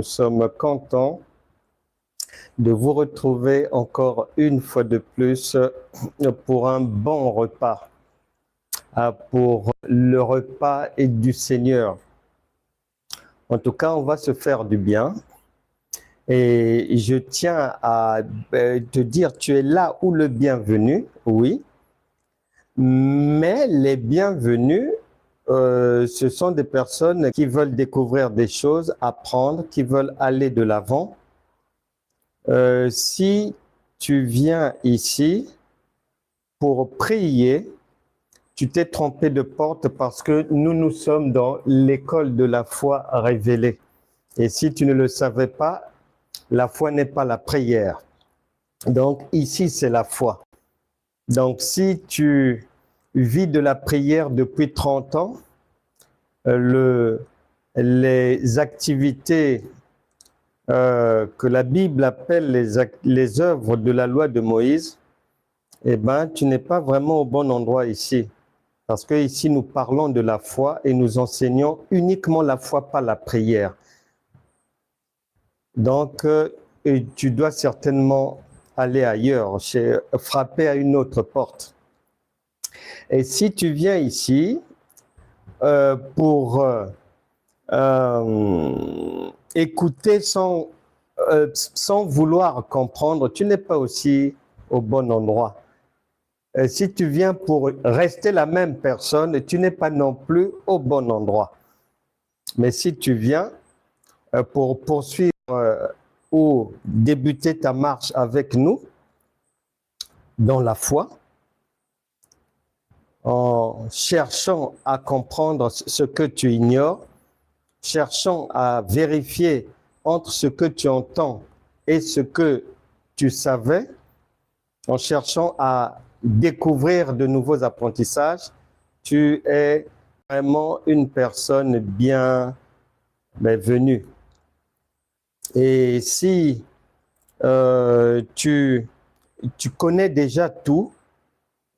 nous sommes contents de vous retrouver encore une fois de plus pour un bon repas, pour le repas du Seigneur. En tout cas, on va se faire du bien. Et je tiens à te dire, tu es là où le bienvenu, oui, mais les bienvenus, ce sont des personnes qui veulent découvrir des choses, apprendre, qui veulent aller de l'avant. Si tu viens ici pour prier, tu t'es trompé de porte parce que nous sommes dans l'école de la foi révélée. Et si tu ne le savais pas, la foi n'est pas la prière. Donc ici, c'est la foi. Donc si tu vis de la prière depuis 30 ans, les activités que la Bible appelle les œuvres de la loi de Moïse, eh bien, tu n'es pas vraiment au bon endroit ici. Parce que ici, nous parlons de la foi et nous enseignons uniquement la foi, pas la prière. Donc, tu dois certainement aller ailleurs, frapper à une autre porte. Et si tu viens ici pour écouter sans vouloir comprendre, tu n'es pas aussi au bon endroit. Si tu viens pour rester la même personne, tu n'es pas non plus au bon endroit. Mais si tu viens pour poursuivre ou débuter ta marche avec nous dans la foi, en cherchant à comprendre ce que tu ignores, cherchant à vérifier entre ce que tu entends et ce que tu savais, en cherchant à découvrir de nouveaux apprentissages, tu es vraiment une personne bienvenue. Et si tu connais déjà tout,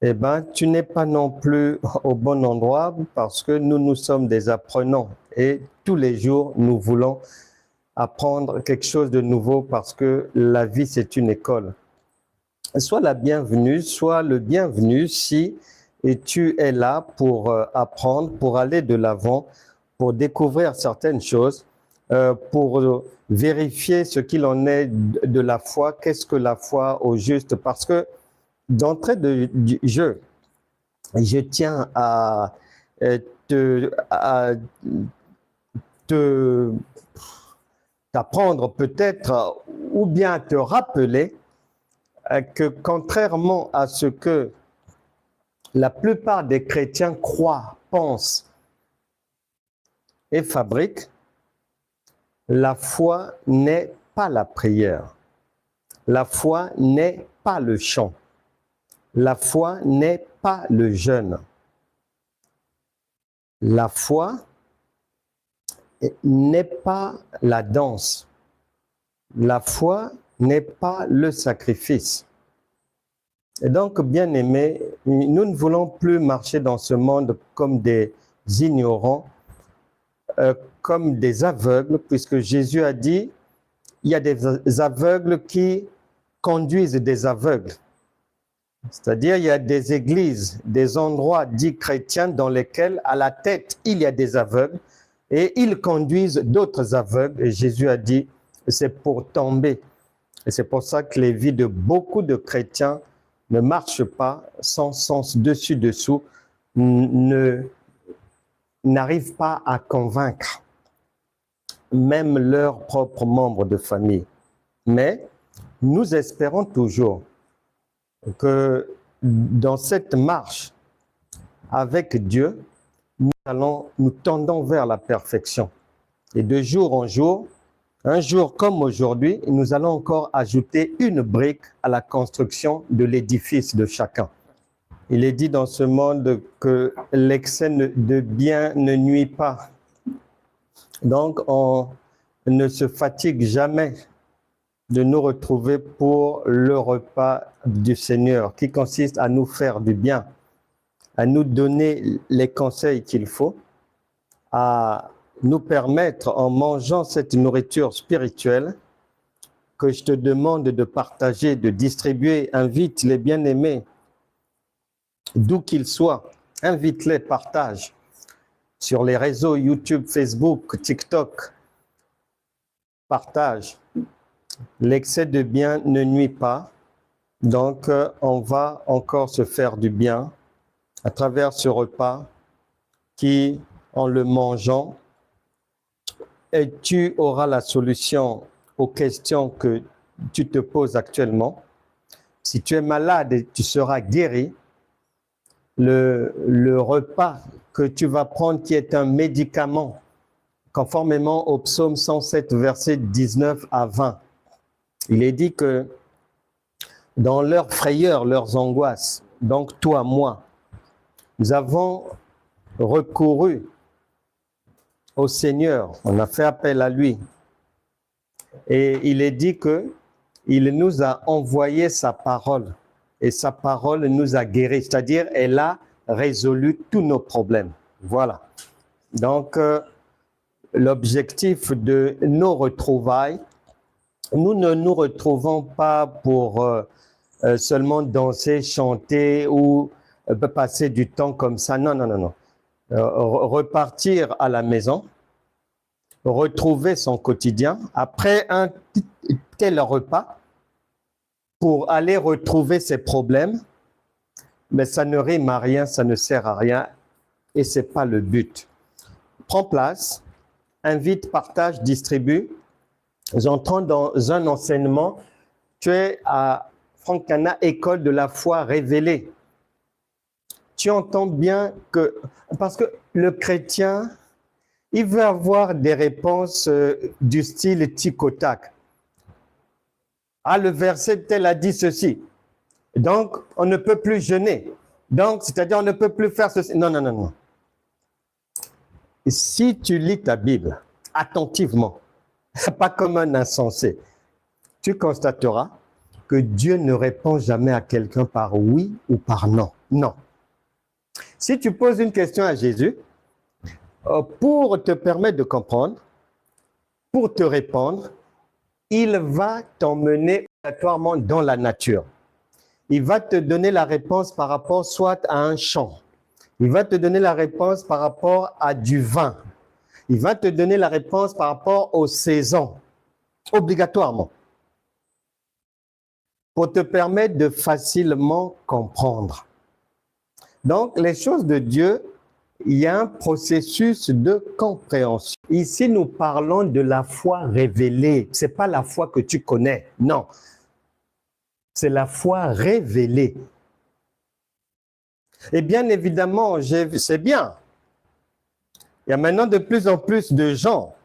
eh ben, tu n'es pas non plus au bon endroit parce que nous sommes des apprenants et tous les jours, nous voulons apprendre quelque chose de nouveau parce que la vie, c'est une école. Sois la bienvenue, sois le bienvenu si tu es là pour apprendre, pour aller de l'avant, pour découvrir certaines choses, pour vérifier ce qu'il en est de la foi, qu'est-ce que la foi au juste, parce que d'entrée du jeu, je tiens à t'apprendre peut-être ou bien te rappeler que contrairement à ce que la plupart des chrétiens croient, pensent et fabriquent, la foi n'est pas la prière. La foi n'est pas le chant. La foi n'est pas le jeûne. La foi n'est pas la danse. La foi n'est pas le sacrifice. Et donc, bien-aimés, nous ne voulons plus marcher dans ce monde comme des ignorants, comme des aveugles, puisque Jésus a dit, il y a des aveugles qui conduisent des aveugles. C'est-à-dire, il y a des églises, des endroits dits chrétiens dans lesquels, à la tête, il y a des aveugles et ils conduisent d'autres aveugles. Et Jésus a dit, c'est pour tomber. Et c'est pour ça que les vies de beaucoup de chrétiens ne marchent pas sans sens dessus-dessous, n'arrivent pas à convaincre même leurs propres membres de famille. Mais nous espérons toujours que dans cette marche avec Dieu, nous tendons vers la perfection. Et de jour en jour, un jour comme aujourd'hui, nous allons encore ajouter une brique à la construction de l'édifice de chacun. Il est dit dans ce monde que l'excès de bien ne nuit pas. Donc, on ne se fatigue jamais de nous retrouver pour le repas du Seigneur, qui consiste à nous faire du bien, à nous donner les conseils qu'il faut, à nous permettre, en mangeant cette nourriture spirituelle, que je te demande de partager, de distribuer. Invite les bien-aimés, d'où qu'ils soient. Invite-les, partage sur les réseaux YouTube, Facebook, TikTok. Partage. L'excès de bien ne nuit pas. Donc, on va encore se faire du bien à travers ce repas qui, en le mangeant, et tu auras la solution aux questions que tu te poses actuellement. Si tu es malade, tu seras guéri. Le repas que tu vas prendre qui est un médicament, conformément au psaume 107, verset 19 à 20. Il est dit que dans leurs frayeurs, leurs angoisses, donc toi, moi, nous avons recouru au Seigneur, on a fait appel à lui. Et il est dit que il nous a envoyé sa parole et sa parole nous a guéris, c'est-à-dire elle a résolu tous nos problèmes. Voilà. Donc, l'objectif de nos retrouvailles, nous ne nous retrouvons pas pour seulement danser, chanter ou passer du temps comme ça. Non, non, non, non. Repartir à la maison, retrouver son quotidien après un tel repas pour aller retrouver ses problèmes, mais ça ne rime à rien, ça ne sert à rien et ce n'est pas le but. Prends place, invite, partage, distribue. J'entre dans un enseignement. Tu es à Franck Cana, école de la foi révélée. Tu entends bien que, parce que le chrétien, il veut avoir des réponses du style tic au tac. Ah, le verset tel a dit ceci. Donc, on ne peut plus jeûner. Donc, c'est-à-dire, on ne peut plus faire ceci. Non, non, non, non. Si tu lis ta Bible attentivement, pas comme un insensé, tu constateras que Dieu ne répond jamais à quelqu'un par oui ou par non. Non. Si tu poses une question à Jésus, pour te permettre de comprendre, pour te répondre, il va t'emmener obligatoirement dans la nature. Il va te donner la réponse par rapport soit à un champ. Il va te donner la réponse par rapport à du vin. Il va te donner la réponse par rapport aux saisons, obligatoirement, pour te permettre de facilement comprendre. Donc, les choses de Dieu, il y a un processus de compréhension. Ici, nous parlons de la foi révélée. Ce n'est pas la foi que tu connais, non. C'est la foi révélée. Et bien évidemment, c'est bien. Il y a maintenant de plus en plus de gens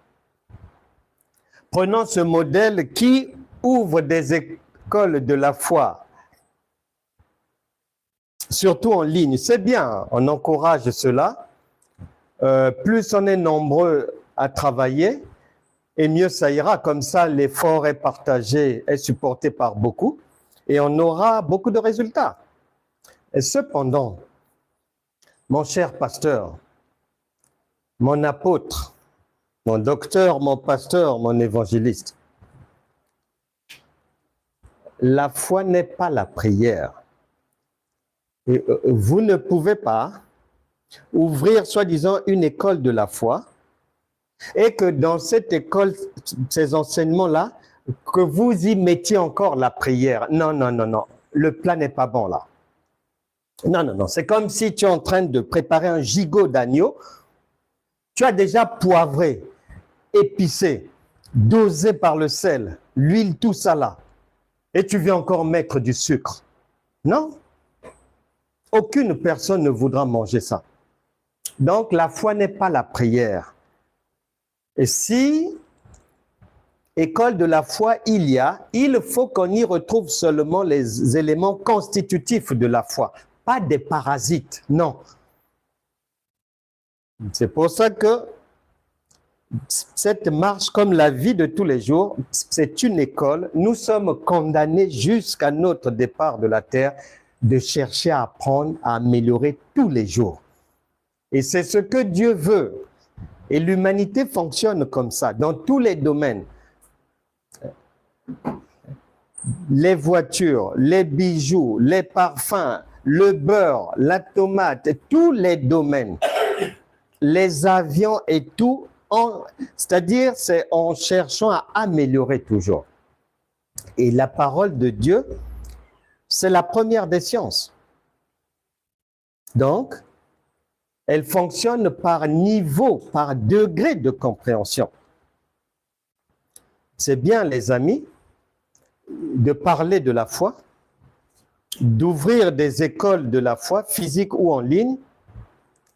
prenant ce modèle qui ouvre des écoles de la foi, surtout en ligne. C'est bien, on encourage cela. Plus on est nombreux à travailler, et mieux ça ira. Comme ça, l'effort est partagé, est supporté par beaucoup, et on aura beaucoup de résultats. Et cependant, mon cher pasteur, mon apôtre, mon docteur, mon pasteur, mon évangéliste, la foi n'est pas la prière. Et vous ne pouvez pas ouvrir, soi-disant, une école de la foi et que dans cette école, ces enseignements-là, que vous y mettiez encore la prière. Non, non, non, non. Le plat n'est pas bon là. Non, non, non. C'est comme si tu es en train de préparer un gigot d'agneau. Tu as déjà poivré, épicé, dosé par le sel, l'huile, tout ça là. Et tu viens encore mettre du sucre. Non. Aucune personne ne voudra manger ça. Donc, la foi n'est pas la prière. Et si école de la foi il faut qu'on y retrouve seulement les éléments constitutifs de la foi, pas des parasites, non. C'est pour ça que cette marche, comme la vie de tous les jours, c'est une école. Nous sommes condamnés jusqu'à notre départ de la terre de chercher à apprendre, à améliorer tous les jours. Et c'est ce que Dieu veut. Et l'humanité fonctionne comme ça, dans tous les domaines. Les voitures, les bijoux, les parfums, le beurre, la tomate, tous les domaines. Les avions et tout, c'est-à-dire c'est en cherchant à améliorer toujours. Et la parole de Dieu, c'est la première des sciences. Donc, elle fonctionne par niveau, par degré de compréhension. C'est bien, les amis, de parler de la foi, d'ouvrir des écoles de la foi, physiques ou en ligne,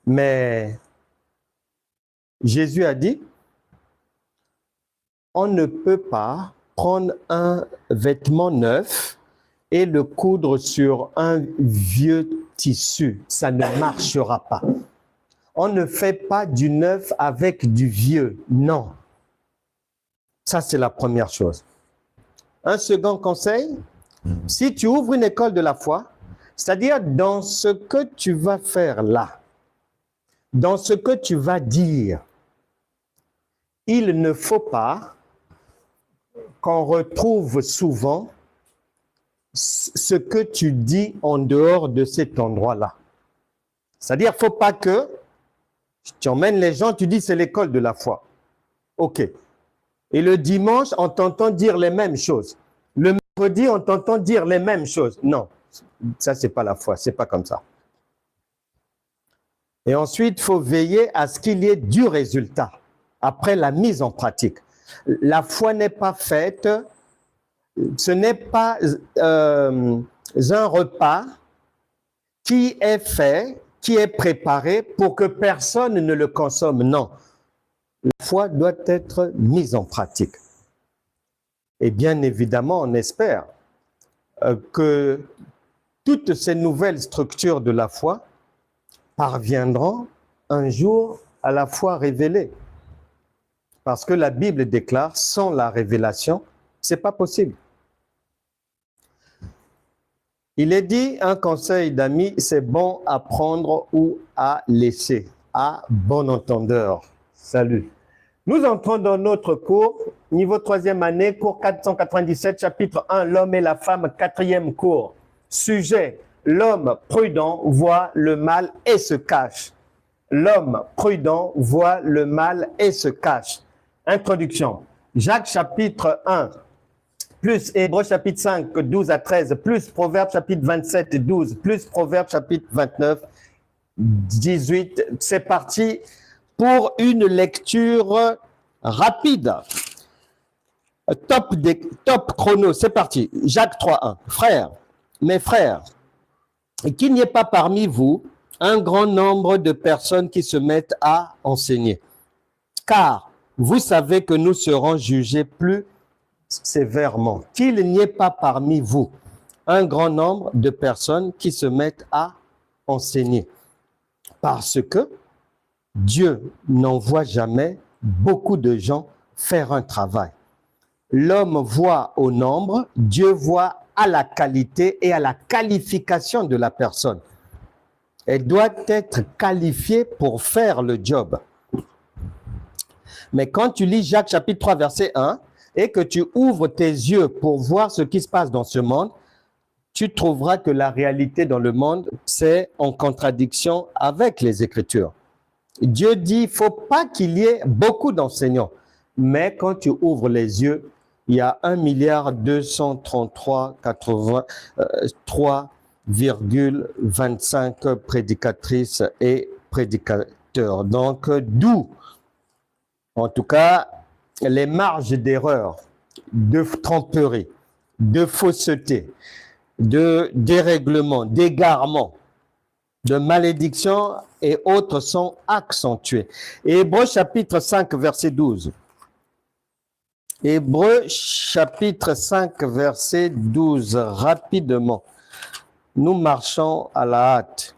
mais Jésus a dit, on ne peut pas prendre un vêtement neuf et le coudre sur un vieux tissu. Ça ne marchera pas. On ne fait pas du neuf avec du vieux. Non. Ça, c'est la première chose. Un second conseil, si tu ouvres une école de la foi, c'est-à-dire dans ce que tu vas faire là, dans ce que tu vas dire, il ne faut pas qu'on retrouve souvent ce que tu dis en dehors de cet endroit-là. C'est-à-dire, il ne faut pas que tu emmènes les gens, tu dis c'est l'école de la foi. OK. Et le dimanche, on t'entend dire les mêmes choses. Le mercredi, on t'entend dire les mêmes choses. Non, ça, ce n'est pas la foi, ce n'est pas comme ça. Et ensuite, il faut veiller à ce qu'il y ait du résultat après la mise en pratique. La foi n'est pas faite, ce n'est pas un repas qui est fait, qui est préparé pour que personne ne le consomme. Non, la foi doit être mise en pratique. Et bien évidemment, on espère que toutes ces nouvelles structures de la foi parviendront un jour à la foi révélée. Parce que la Bible déclare, sans la révélation, ce n'est pas possible. Il est dit, un conseil d'amis, c'est bon à prendre ou à laisser, à bon entendeur. Salut. Nous entrons dans notre cours, niveau 3e année, cours 497, chapitre 1, l'homme et la femme, 4e cours. Sujet, l'homme prudent voit le mal et se cache. L'homme prudent voit le mal et se cache. Introduction. Jacques chapitre 1, plus Hébreux chapitre 5, 12 à 13, plus Proverbes chapitre 27, 12, plus Proverbes chapitre 29, 18. C'est parti pour une lecture rapide. Top chrono, c'est parti. Jacques 3, 1. Frères, mes frères, qu'il n'y ait pas parmi vous un grand nombre de personnes qui se mettent à enseigner. Car vous savez que nous serons jugés plus sévèrement. Qu'il n'y ait pas parmi vous un grand nombre de personnes qui se mettent à enseigner. Parce que Dieu n'envoie jamais beaucoup de gens faire un travail. L'homme voit au nombre, Dieu voit à la qualité et à la qualification de la personne. Elle doit être qualifiée pour faire le job. Mais quand tu lis Jacques chapitre 3 verset 1 et que tu ouvres tes yeux pour voir ce qui se passe dans ce monde, tu trouveras que la réalité dans le monde, c'est en contradiction avec les Écritures. Dieu dit, il ne faut pas qu'il y ait beaucoup d'enseignants. Mais quand tu ouvres les yeux, il y a 1,233,25 prédicatrices et prédicateurs. Donc, d'où, en tout cas, les marges d'erreur, de tromperie, de fausseté, de dérèglement, d'égarement, de malédiction et autres sont accentués. Hébreux chapitre 5, verset 12. Hébreux chapitre 5, verset 12. Rapidement, nous marchons à la hâte.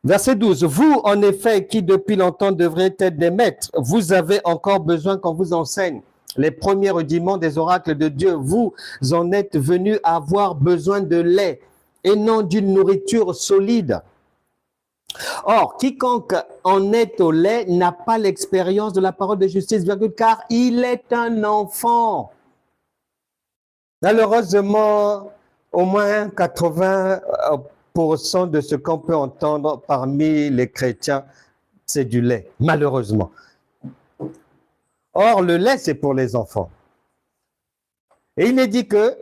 Verset 12. Vous, en effet, qui depuis longtemps devrez être des maîtres, vous avez encore besoin qu'on vous enseigne les premiers rudiments des oracles de Dieu. Vous en êtes venus avoir besoin de lait et non d'une nourriture solide. Or, quiconque en est au lait n'a pas l'expérience de la parole de justice, car il est un enfant. Malheureusement, au moins 80% de ce qu'on peut entendre parmi les chrétiens, c'est du lait, malheureusement. Or, le lait, c'est pour les enfants. Et il est dit que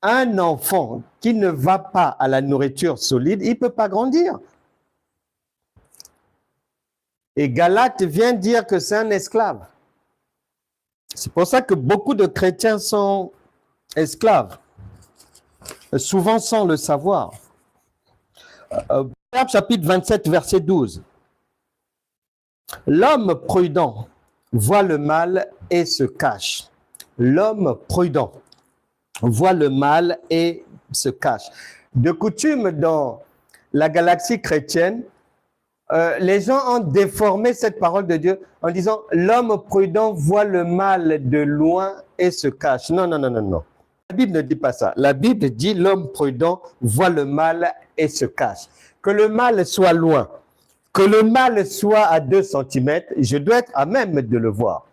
un enfant qui ne va pas à la nourriture solide, il ne peut pas grandir. Et Galate vient dire que c'est un esclave. C'est pour ça que beaucoup de chrétiens sont esclaves, souvent sans le savoir. Proverbe chapitre 27, verset 12. L'homme prudent voit le mal et se cache. L'homme prudent voit le mal et se cache. De coutume, dans la galaxie chrétienne, les gens ont déformé cette parole de Dieu en disant « l'homme prudent voit le mal de loin et se cache ». Non, non, non, non, non. La Bible ne dit pas ça. La Bible dit « l'homme prudent voit le mal et se cache ». Que le mal soit loin, que le mal soit à 2 cm, je dois être à même de le voir.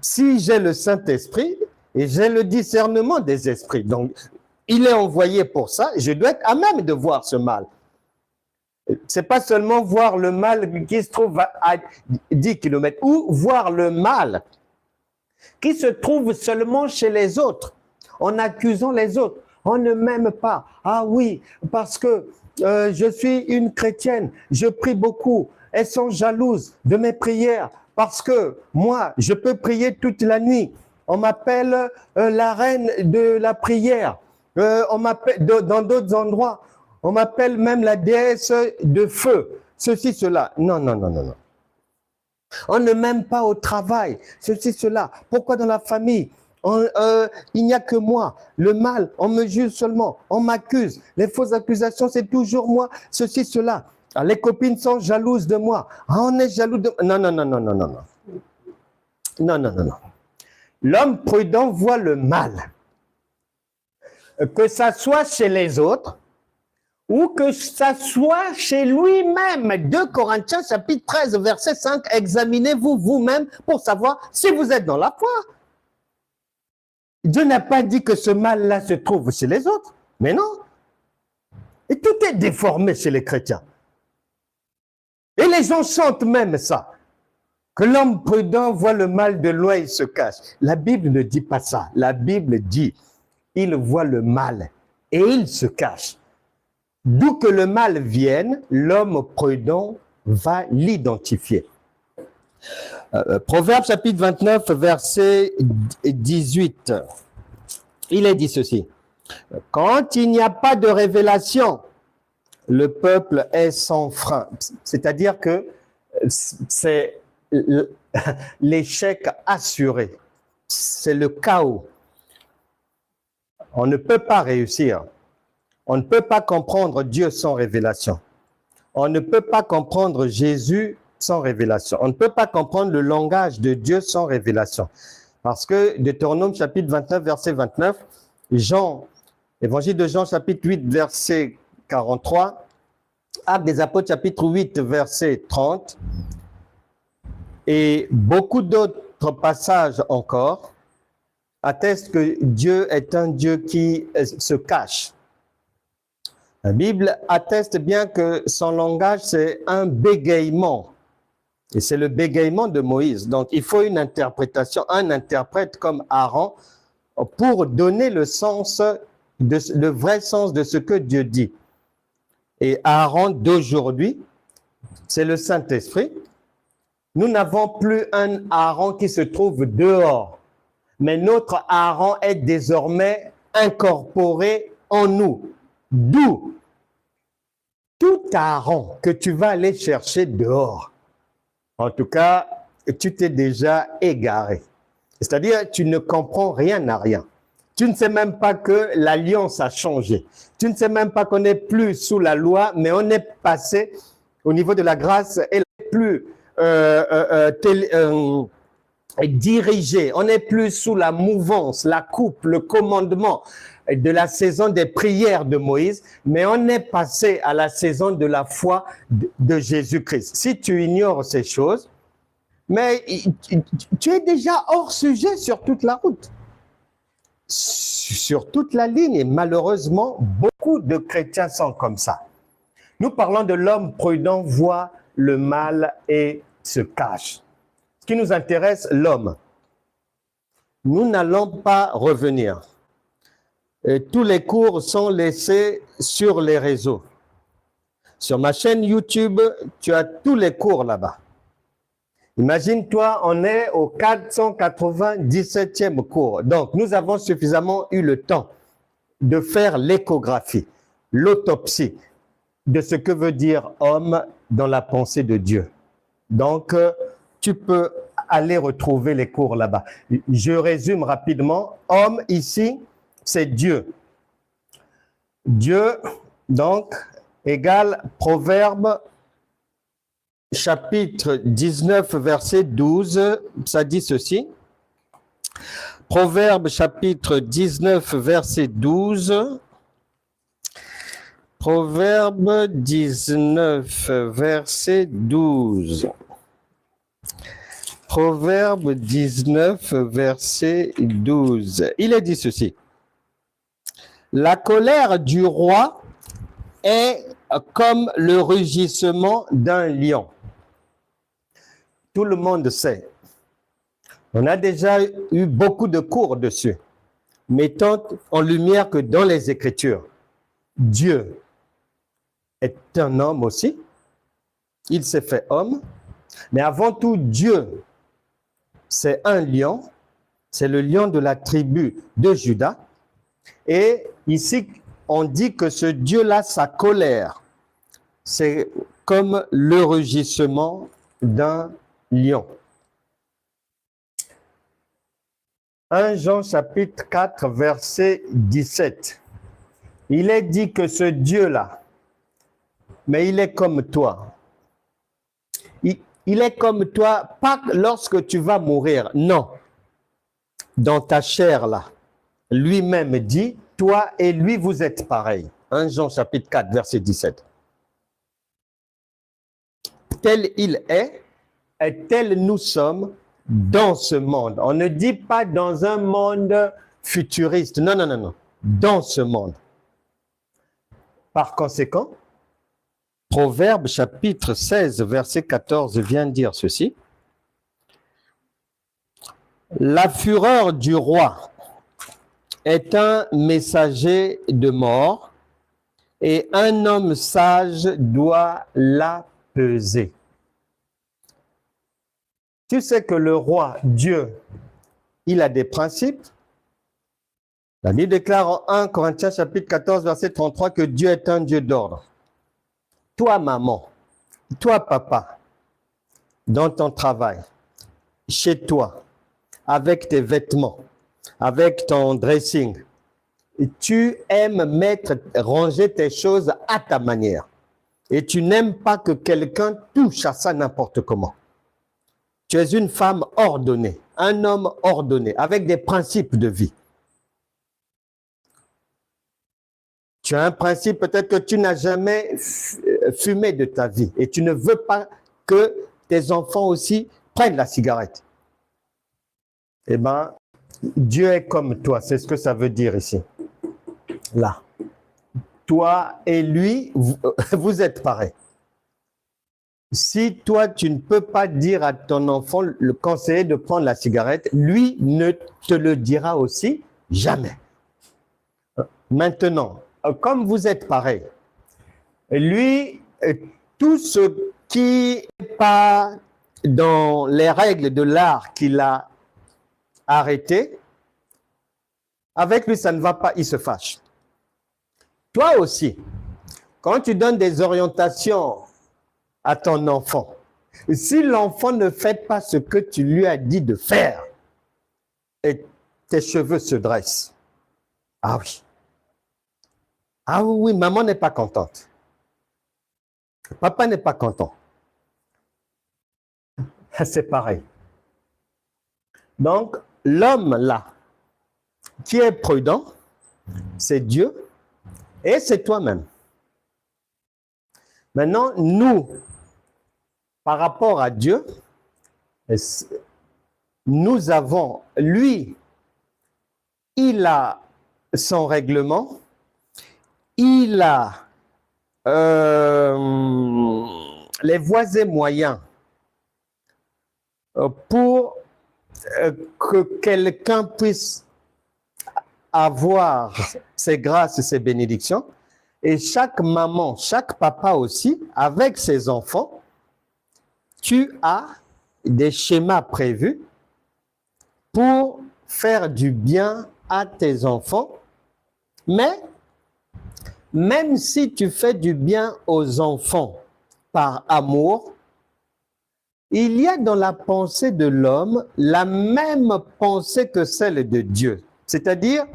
Si j'ai le Saint-Esprit et j'ai le discernement des esprits, donc il est envoyé pour ça, je dois être à même de voir ce mal. C'est pas seulement voir le mal qui se trouve à 10 km, ou voir le mal qui se trouve seulement chez les autres, en accusant les autres. On ne m'aime pas. Ah oui, parce que je suis une chrétienne, je prie beaucoup. Elles sont jalouses de mes prières parce que moi, je peux prier toute la nuit. On m'appelle la reine de la prière. On m'appelle dans d'autres endroits. On m'appelle même la déesse de feu. Ceci, cela. Non, non, non, non, non. On ne m'aime pas au travail. Ceci, cela. Pourquoi dans la famille? Il n'y a que moi. Le mal, on me juge seulement. On m'accuse. Les fausses accusations, c'est toujours moi. Ceci, cela. Ah, les copines sont jalouses de moi. Ah, on est jaloux de... Non, non, non, non, non, non, non. Non, non, non, non. L'homme prudent voit le mal. Que ça soit chez les autres, ou que ça soit chez lui-même. 2 Corinthiens chapitre 13, verset 5, examinez-vous vous-même pour savoir si vous êtes dans la foi. Dieu n'a pas dit que ce mal-là se trouve chez les autres, mais non. Et tout est déformé chez les chrétiens. Et les gens chantent même ça, que l'homme prudent voit le mal de loin et se cache. La Bible ne dit pas ça. La Bible dit, il voit le mal et il se cache. D'où que le mal vienne, l'homme prudent va l'identifier. Proverbe chapitre 29, verset 18. Il est dit ceci. Quand il n'y a pas de révélation, le peuple est sans frein. C'est-à-dire que c'est l'échec assuré. C'est le chaos. On ne peut pas réussir. On ne peut pas comprendre Dieu sans révélation. On ne peut pas comprendre Jésus sans révélation. On ne peut pas comprendre le langage de Dieu sans révélation. Parce que Deutéronome chapitre 29, verset 29, Évangile de Jean chapitre 8, verset 43, Actes des Apôtres chapitre 8, verset 30, et beaucoup d'autres passages encore attestent que Dieu est un Dieu qui se cache. La Bible atteste bien que son langage, c'est un bégaiement. Et c'est le bégaiement de Moïse. Donc, il faut une interprétation, un interprète comme Aaron pour donner le vrai sens de ce que Dieu dit. Et Aaron d'aujourd'hui, c'est le Saint-Esprit. Nous n'avons plus un Aaron qui se trouve dehors, mais notre Aaron est désormais incorporé en nous. D'où tout Aaron que tu vas aller chercher dehors, en tout cas, tu t'es déjà égaré. C'est-à-dire, tu ne comprends rien à rien. Tu ne sais même pas que l'alliance a changé. Tu ne sais même pas qu'on n'est plus sous la loi, mais on est passé au niveau de la grâce, elle n'est plus dirigée. On n'est plus sous la mouvance, la coupe, le commandement. de la saison des prières de Moïse, mais on est passé à la saison de la foi de Jésus-Christ. Si tu ignores ces choses, mais tu es déjà hors sujet sur toute la route, sur toute la ligne, et malheureusement, beaucoup de chrétiens sont comme ça. Nous parlons de l'homme prudent voit le mal et se cache. Ce qui nous intéresse, l'homme. Nous n'allons pas revenir. Et tous les cours sont laissés sur les réseaux. Sur ma chaîne YouTube, tu as tous les cours là-bas. Imagine-toi, on est au 497e cours. Donc, nous avons suffisamment eu le temps de faire l'échographie, l'autopsie de ce que veut dire homme dans la pensée de Dieu. Donc, tu peux aller retrouver les cours là-bas. Je résume rapidement. Homme, ici, c'est Dieu. Dieu, donc, égale Proverbe, chapitre 19, verset 12. Ça dit ceci. Proverbe, chapitre 19, verset 12. Proverbe 19, verset 12. Proverbe 19, verset 12. Il est dit ceci. La colère du roi est comme le rugissement d'un lion. Tout le monde sait. On a déjà eu beaucoup de cours dessus, mettant en lumière que dans les Écritures, Dieu est un homme aussi. Il s'est fait homme. Mais avant tout, Dieu, c'est un lion. C'est le lion de la tribu de Juda. Et ici, on dit que ce Dieu-là, sa colère, c'est comme le rugissement d'un lion. 1 Jean chapitre 4, verset 17. Il est dit que ce Dieu-là, mais il est comme toi. Il est comme toi, pas lorsque tu vas mourir, non. Dans ta chair là, lui-même dit, toi et lui, vous êtes pareils. 1 Jean chapitre 4, verset 17. Tel il est, et tel nous sommes dans ce monde. On ne dit pas dans un monde futuriste. Non, non, non, non. Dans ce monde. Par conséquent, Proverbe chapitre 16, verset 14 vient dire ceci. La fureur du roi est un messager de mort et un homme sage doit l'apaiser. Tu sais que le roi, Dieu, il a des principes. La Bible déclare en 1 Corinthiens chapitre 14, verset 33 que Dieu est un Dieu d'ordre. Toi, maman, toi, papa, dans ton travail, chez toi, avec tes vêtements, avec ton dressing, tu aimes ranger tes choses à ta manière. Et tu n'aimes pas que quelqu'un touche à ça n'importe comment. Tu es une femme ordonnée, un homme ordonné, avec des principes de vie. Tu as un principe peut-être que tu n'as jamais fumé de ta vie et tu ne veux pas que tes enfants aussi prennent la cigarette. Eh bien, Dieu est comme toi, c'est ce que ça veut dire ici. Là. Toi et lui, vous êtes pareils. Si toi, tu ne peux pas dire à ton enfant, le conseiller de prendre la cigarette, lui ne te le dira aussi jamais. Maintenant, comme vous êtes pareil, lui, tout ce qui n'est pas dans les règles de l'art qu'il a arrêté, avec lui, ça ne va pas, il se fâche. Toi aussi, quand tu donnes des orientations à ton enfant, si l'enfant ne fait pas ce que tu lui as dit de faire, et tes cheveux se dressent. Ah oui. Ah oui, maman n'est pas contente. Papa n'est pas content. C'est pareil. Donc, l'homme là, qui est prudent, c'est Dieu et c'est toi-même. Maintenant, nous, par rapport à Dieu, nous avons, lui, il a son règlement, il a les voies et moyens pour que quelqu'un puisse avoir ses grâces et ses bénédictions. Et chaque maman, chaque papa aussi, avec ses enfants, tu as des schémas prévus pour faire du bien à tes enfants. Mais même si tu fais du bien aux enfants par amour, il y a dans la pensée de l'homme la même pensée que celle de Dieu. C'est-à-dire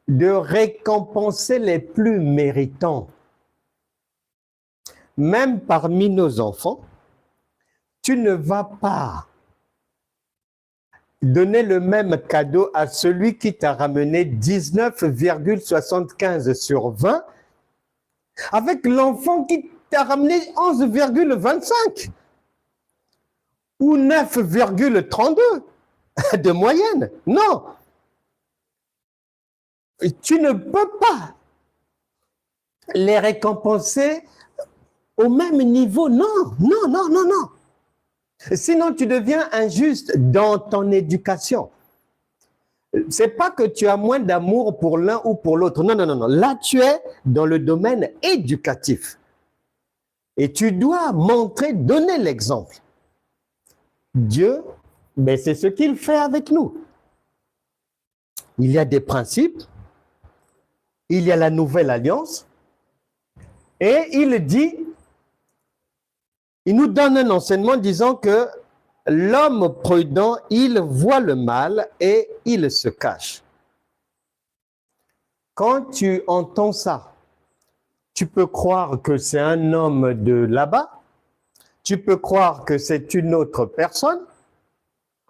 de récompenser les plus méritants. Même parmi nos enfants, tu ne vas pas donner le même cadeau à celui qui t'a ramené 19,75 sur 20 avec l'enfant qui t'a ramené 11,25 ou 9,32 de moyenne. Non. Tu ne peux pas les récompenser au même niveau. Non, non, non, non, non. Sinon, tu deviens injuste dans ton éducation. C'est pas que tu as moins d'amour pour l'un ou pour l'autre. Non, non, non, non. Là, tu es dans le domaine éducatif. Et tu dois montrer, donner l'exemple. Dieu, mais c'est ce qu'il fait avec nous. Il y a des principes. Il y a la nouvelle alliance. Et il dit, il nous donne un enseignement disant que l'homme prudent, il voit le mal et il se cache. Quand tu entends ça, tu peux croire que c'est un homme de là-bas, tu peux croire que c'est une autre personne.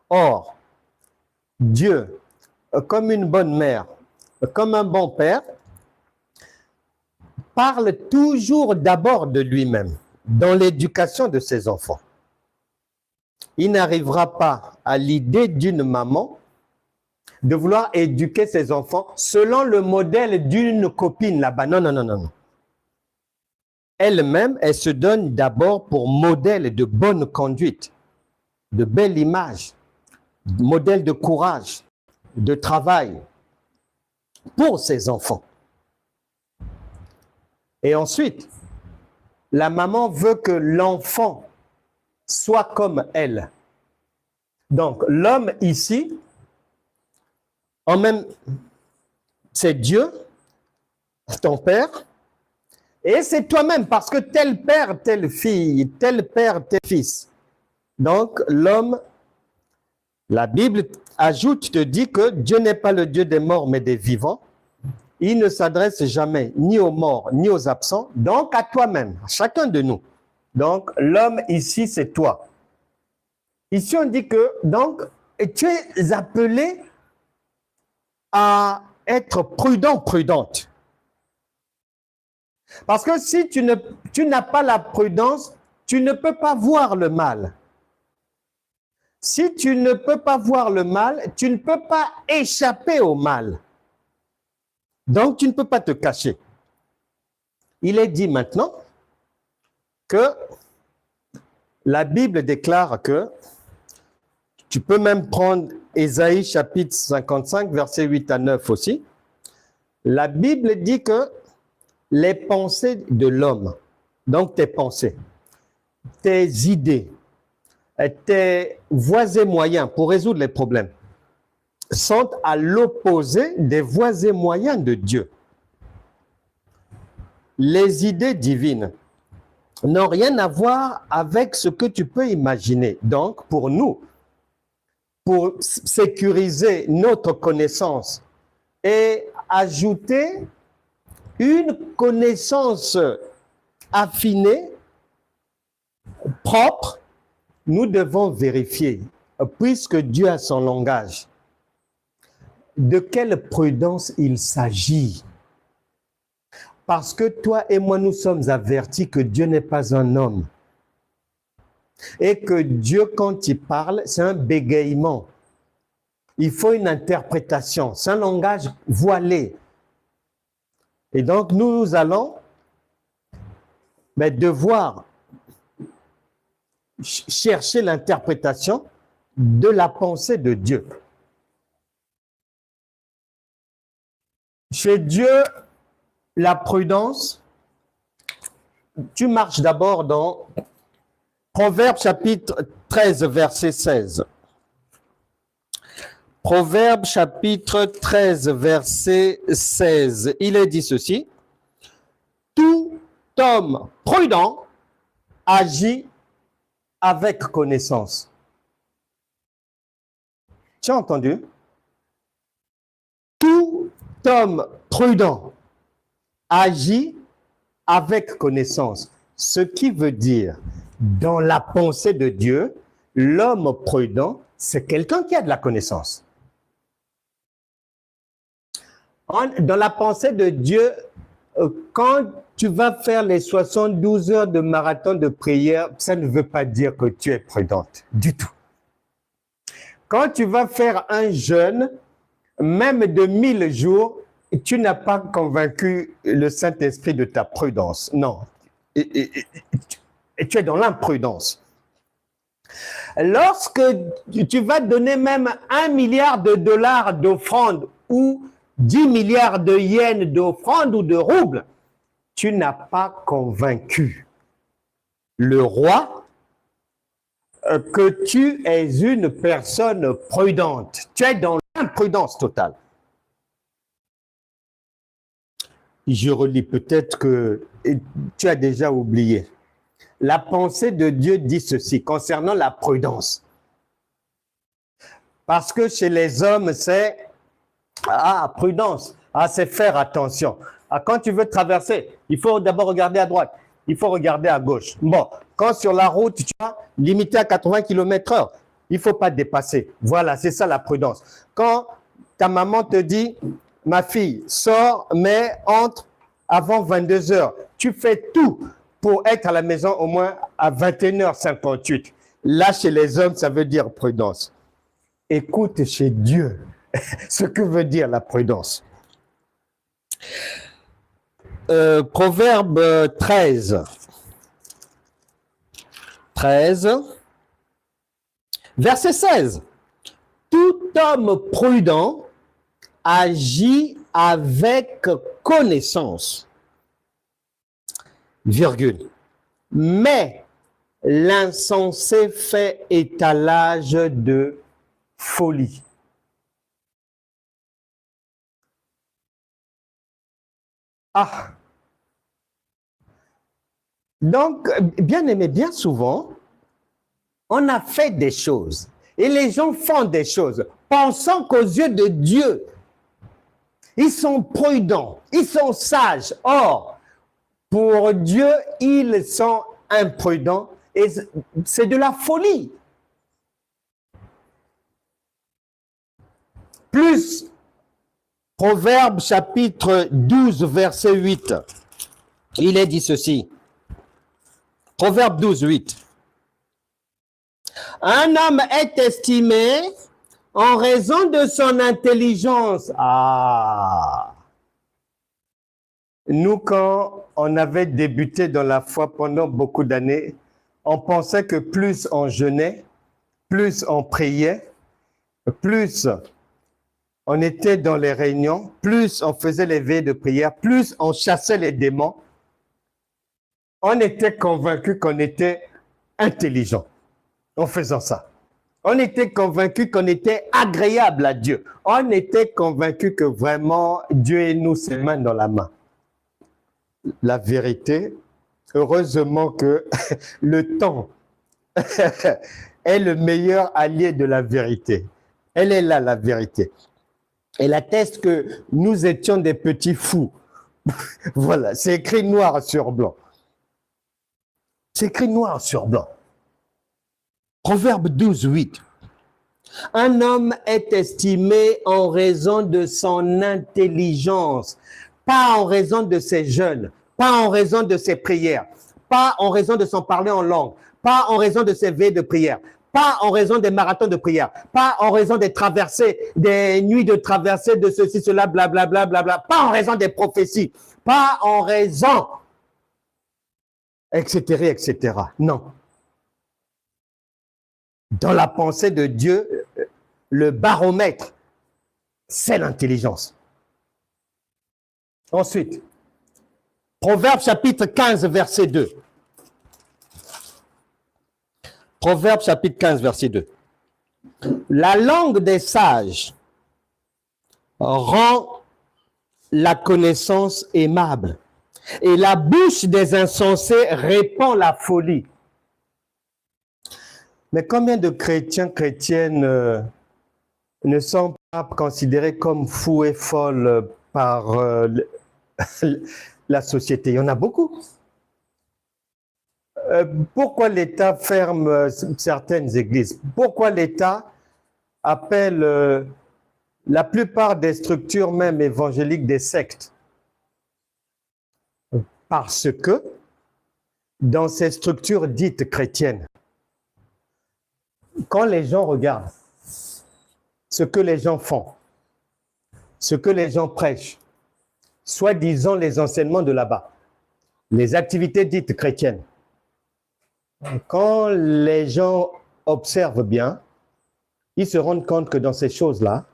Or, Dieu, comme une bonne mère, comme un bon père, parle toujours d'abord de lui-même dans l'éducation de ses enfants. Il n'arrivera pas à l'idée d'une maman de vouloir éduquer ses enfants selon le modèle d'une copine là-bas. Non, non, non, non, non. Elle-même, elle se donne d'abord pour modèle de bonne conduite, de belle image, modèle de courage, de travail pour ses enfants. Et ensuite, la maman veut que l'enfant soit comme elle. Donc, l'homme ici, en même, c'est Dieu, ton père, et c'est toi-même, parce que tel père, telle fille, tel père, tel fils. Donc, l'homme, la Bible ajoute, te dit que Dieu n'est pas le Dieu des morts, mais des vivants. Il ne s'adresse jamais ni aux morts, ni aux absents, donc à toi-même, à chacun de nous. Donc, l'homme ici, c'est toi. Ici, on dit que, donc, tu es appelé à être prudent, prudente. Parce que si tu n'as pas la prudence, tu ne peux pas voir le mal. Si tu ne peux pas voir le mal, tu ne peux pas échapper au mal. Donc, tu ne peux pas te cacher. Il est dit maintenant que la Bible déclare que, tu peux même prendre Ésaïe chapitre 55, versets 8 à 9 aussi. La Bible dit que les pensées de l'homme, donc tes pensées, tes idées, tes voies et moyens pour résoudre les problèmes, sont à l'opposé des voies et moyens de Dieu. Les idées divines n'ont rien à voir avec ce que tu peux imaginer. Donc, pour nous, pour sécuriser notre connaissance et ajouter une connaissance affinée, propre, nous devons vérifier, puisque Dieu a son langage. de quelle prudence il s'agit? Parce que toi et moi, nous sommes avertis que Dieu n'est pas un homme. Et que Dieu, quand il parle, c'est un bégaiement. Il faut une interprétation. C'est un langage voilé. Et donc, nous allons devoir chercher l'interprétation de la pensée de Dieu. Chez Dieu, la prudence, tu marches d'abord dans Proverbe chapitre 13, verset 16. Proverbe chapitre 13, verset 16. Il est dit ceci: tout homme prudent agit avec connaissance. Tu as entendu? Tout homme prudent agit avec connaissance. Ce qui veut dire, dans la pensée de Dieu, l'homme prudent, c'est quelqu'un qui a de la connaissance. Dans la pensée de Dieu, quand tu vas faire les 72 heures de marathon de prière, ça ne veut pas dire que tu es prudente du tout. Quand tu vas faire un jeûne, même de 1000 jours, tu n'as pas convaincu le Saint-Esprit de ta prudence. Non. Et tu es dans l'imprudence. Lorsque tu vas donner même 1 milliard de dollars d'offrande ou 10 milliards de yens d'offrande ou de roubles, tu n'as pas convaincu le roi que tu es une personne prudente. Tu es dans l'imprudence totale. Je relis, peut-être que tu as déjà oublié. La pensée de Dieu dit ceci concernant la prudence. Parce que chez les hommes, c'est prudence. C'est faire attention. Quand tu veux traverser, il faut d'abord regarder à droite. Il faut regarder à gauche. Bon, quand sur la route, tu as limité à 80 km/h, il ne faut pas dépasser. Voilà, c'est ça la prudence. Quand ta maman te dit, ma fille, sors, mais entre avant 22 heures. Tu fais tout pour être à la maison au moins à 21h58. Là, chez les hommes, ça veut dire prudence. Écoute chez Dieu ce que veut dire la prudence. Proverbe 13. 13. Verset 16. Tout homme prudent agit avec connaissance, virgule. Mais l'insensé fait étalage de folie. Donc, bien aimé, bien souvent, on a fait des choses et les gens font des choses pensant qu'aux yeux de Dieu, ils sont prudents, ils sont sages. Or, pour Dieu, ils sont imprudents et c'est de la folie. Plus, Proverbe chapitre 12, verset 8, il est dit ceci. Proverbe 12, 8. Un homme est estimé en raison de son intelligence. Nous, quand on avait débuté dans la foi pendant beaucoup d'années, on pensait que plus on jeûnait, plus on priait, plus on était dans les réunions, plus on faisait les veillées de prière, plus on chassait les démons, on était convaincu qu'on était intelligent en faisant ça. On était convaincu qu'on était agréable à Dieu. On était convaincu que vraiment Dieu et nous, c'est main dans la main. La vérité, heureusement que le temps est le meilleur allié de la vérité. Elle est là, la vérité. Elle atteste que nous étions des petits fous. Voilà, c'est écrit noir sur blanc. C'est écrit noir sur blanc. Proverbe 12, 8. Un homme est estimé en raison de son intelligence, pas en raison de ses jeûnes, pas en raison de ses prières, pas en raison de son parler en langue, pas en raison de ses veilles de prière, pas en raison des marathons de prière, pas en raison des traversées, des nuits de traversée de ceci, cela, blablabla, bla, pas en raison des prophéties, pas en raison, etc., etc. Non. Dans la pensée de Dieu, le baromètre, c'est l'intelligence. Ensuite, Proverbe chapitre 15, verset 2. Proverbe chapitre 15, verset 2. La langue des sages rend la connaissance aimable, et la bouche des insensés répand la folie. Mais combien de chrétiens, chrétiennes ne sont pas considérés comme fous et folles par la société? Il y en a beaucoup. Pourquoi l'État ferme certaines églises? Pourquoi l'État appelle la plupart des structures même évangéliques des sectes? Parce que dans ces structures dites chrétiennes, quand les gens regardent ce que les gens font, ce que les gens prêchent, soi-disant les enseignements de là-bas, les activités dites chrétiennes, quand les gens observent bien, ils se rendent compte que dans ces choses-là,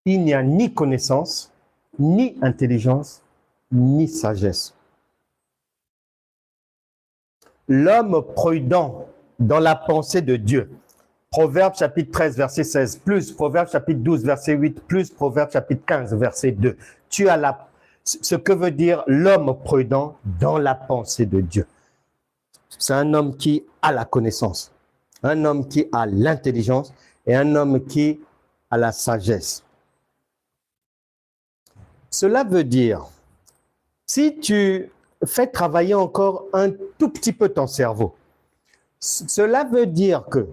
il n'y a ni connaissance, ni intelligence, ni sagesse. L'homme prudent dans la pensée de Dieu. Proverbe chapitre 13, verset 16, plus Proverbe chapitre 12, verset 8, plus Proverbe chapitre 15, verset 2. Tu as ce que veut dire l'homme prudent dans la pensée de Dieu. C'est un homme qui a la connaissance, un homme qui a l'intelligence et un homme qui a la sagesse. Cela veut dire, si tu fais travailler encore un tout petit peu ton cerveau, cela veut dire que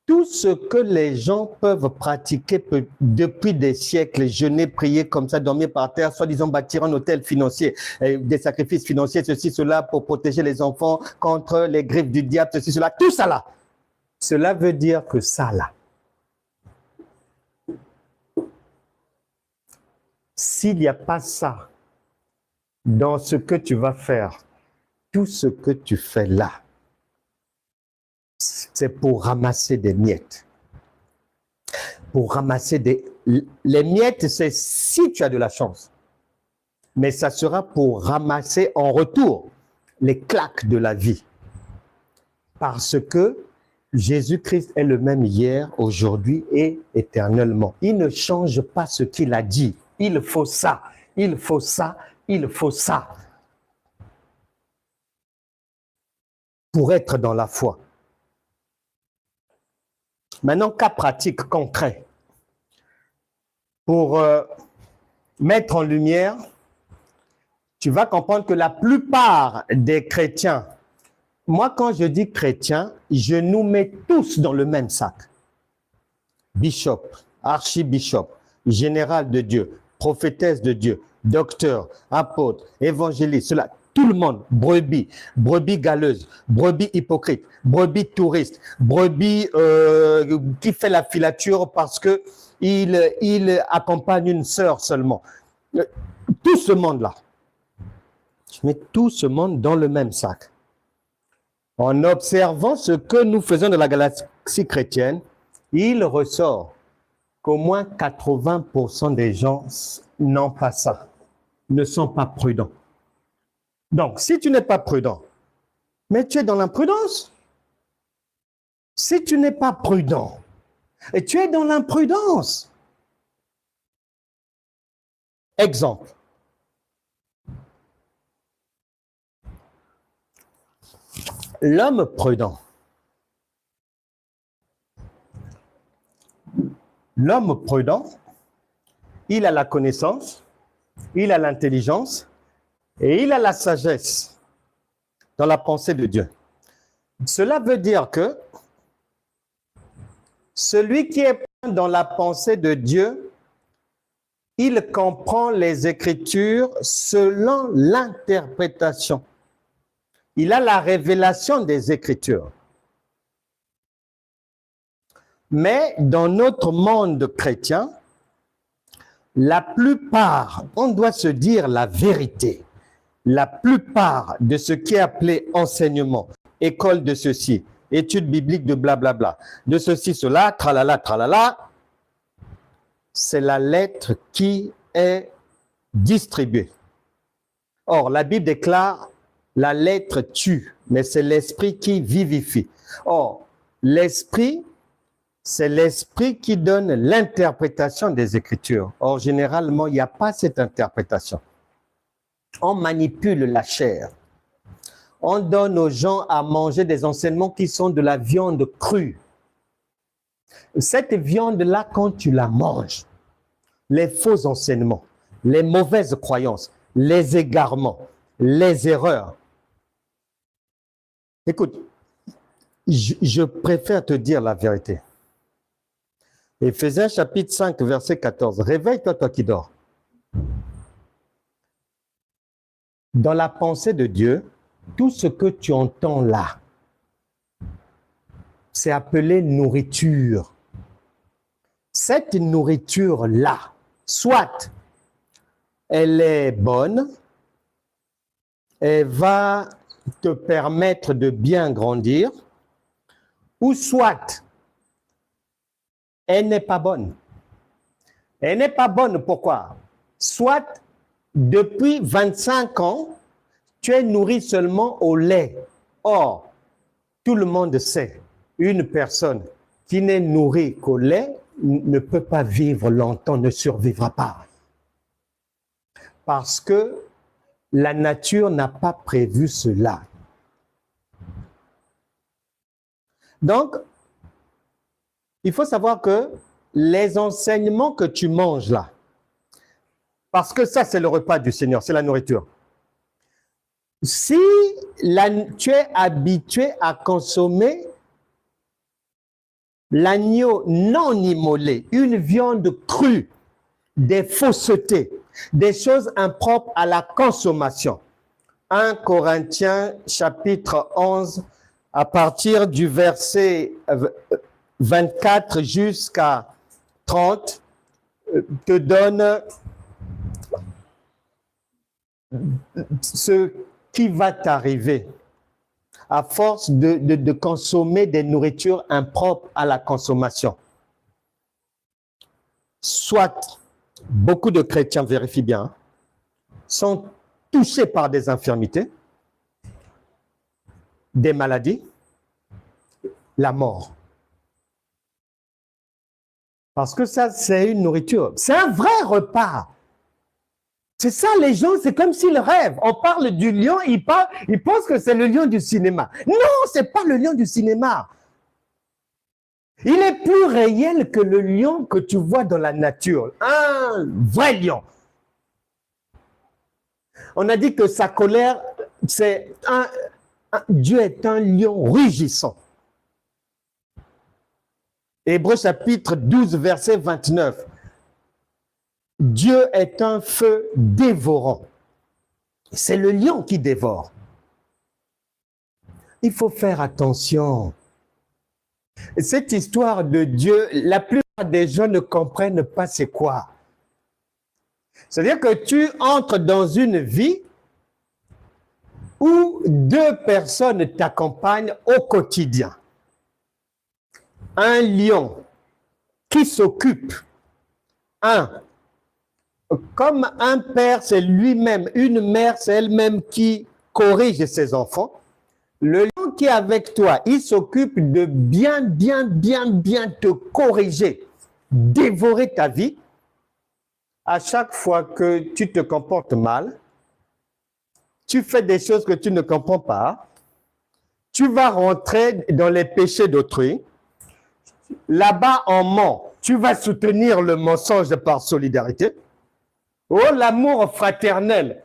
tout ce que les gens peuvent pratiquer depuis des siècles, jeûner, prier comme ça, dormir par terre, soi-disant bâtir un hôtel financier, des sacrifices financiers, ceci, cela, pour protéger les enfants contre les griffes du diable, ceci, cela, tout ça là. Cela veut dire que ça là, s'il n'y a pas ça dans ce que tu vas faire, tout ce que tu fais là, c'est pour ramasser des miettes. Pour ramasser les miettes, c'est si tu as de la chance. Mais ça sera pour ramasser en retour les claques de la vie. Parce que Jésus-Christ est le même hier, aujourd'hui et éternellement. Il ne change pas ce qu'il a dit. Il faut ça, il faut ça, il faut ça. Pour être dans la foi. Maintenant, cas pratique, concret. Pour mettre en lumière, tu vas comprendre que la plupart des chrétiens, moi quand je dis chrétiens, je nous mets tous dans le même sac. Bishop, archibishop, général de Dieu, prophétesse de Dieu, docteur, apôtre, évangéliste, cela. Tout le monde, brebis, brebis galeuse, brebis hypocrite, brebis touriste, brebis qui fait la filature parce que il accompagne une sœur seulement. Tout ce monde-là, je mets tout ce monde dans le même sac. En observant ce que nous faisons dans la galaxie chrétienne, il ressort qu'au moins 80% des gens n'ont pas ça, ne sont pas prudents. Donc, si tu n'es pas prudent, mais tu es dans l'imprudence. Si tu n'es pas prudent, et tu es dans l'imprudence. Exemple. L'homme prudent. L'homme prudent, il a la connaissance, il a l'intelligence, et il a la sagesse dans la pensée de Dieu. Cela veut dire que Celui qui est dans la pensée de Dieu, il comprend les Écritures selon l'interprétation. Il a la révélation des Écritures. Mais dans notre monde chrétien, la plupart, on doit se dire la vérité, la plupart de ce qui est appelé enseignement, école de ceci, études bibliques de blablabla, de ceci, cela, tralala, tralala, c'est la lettre qui est distribuée. Or, la Bible déclare la lettre tue, mais c'est l'esprit qui vivifie. Or, l'esprit, c'est l'esprit qui donne l'interprétation des Écritures. Or, généralement, il n'y a pas cette interprétation. On manipule la chair. On donne aux gens à manger des enseignements qui sont de la viande crue. Cette viande-là, quand tu la manges, les faux enseignements, les mauvaises croyances, les égarements, les erreurs. Écoute, je préfère te dire la vérité. Éphésiens chapitre 5, verset 14. Réveille-toi, toi qui dors. Dans la pensée de Dieu, tout ce que tu entends là, c'est appelé nourriture. Cette nourriture-là, soit elle est bonne, elle va te permettre de bien grandir, ou soit elle n'est pas bonne. Elle n'est pas bonne, pourquoi? Soit depuis 25 ans, tu es nourri seulement au lait. Or, tout le monde sait, une personne qui n'est nourrie qu'au lait ne peut pas vivre longtemps, ne survivra pas. Parce que la nature n'a pas prévu cela. Donc, il faut savoir que les enseignements que tu manges là, parce que ça c'est le repas du Seigneur, c'est la nourriture. Si tu es habitué à consommer l'agneau non immolé, une viande crue, des faussetés, des choses impropres à la consommation. 1 Corinthiens chapitre 11, à partir du verset 24 jusqu'à 30, te donne ce qui va t'arriver à force de consommer des nourritures impropres à la consommation. Soit, beaucoup de chrétiens, vérifient bien, sont touchés par des infirmités, des maladies, la mort. Parce que ça, c'est une nourriture. C'est un vrai repas. C'est ça, les gens, c'est comme s'ils rêvent. On parle du lion, ils pensent que c'est le lion du cinéma. Non, ce n'est pas le lion du cinéma. Il est plus réel que le lion que tu vois dans la nature. Un vrai lion. On a dit que sa colère, c'est Dieu est un lion rugissant. Hébreux chapitre 12, verset 29. Dieu est un feu dévorant. C'est le lion qui dévore. Il faut faire attention. Cette histoire de Dieu, la plupart des gens ne comprennent pas c'est quoi. C'est-à-dire que tu entres dans une vie où deux personnes t'accompagnent au quotidien. Un lion qui s'occupe, comme un père, c'est lui-même, une mère, c'est elle-même qui corrige ses enfants. Le lion qui est avec toi, il s'occupe de bien te corriger, dévorer ta vie. À chaque fois que tu te comportes mal, tu fais des choses que tu ne comprends pas, tu vas rentrer dans les péchés d'autrui. Là-bas, on ment. Tu vas soutenir le mensonge par solidarité. Oh, l'amour fraternel.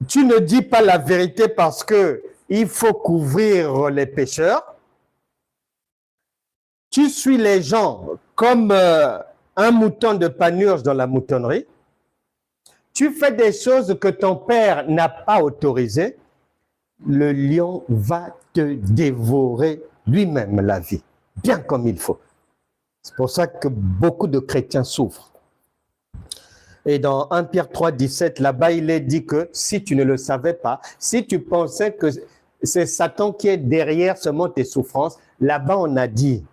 Tu ne dis pas la vérité parce que il faut couvrir les pécheurs. Tu suis les gens comme un mouton de panurge dans la moutonnerie. Tu fais des choses que ton père n'a pas autorisées. Le lion va te dévorer lui-même la vie, bien comme il faut. C'est pour ça que beaucoup de chrétiens souffrent. Et dans 1 Pierre 3, 17, là-bas, il est dit que si tu ne le savais pas, si tu pensais que c'est Satan qui est derrière seulement tes souffrances, là-bas, on a dit,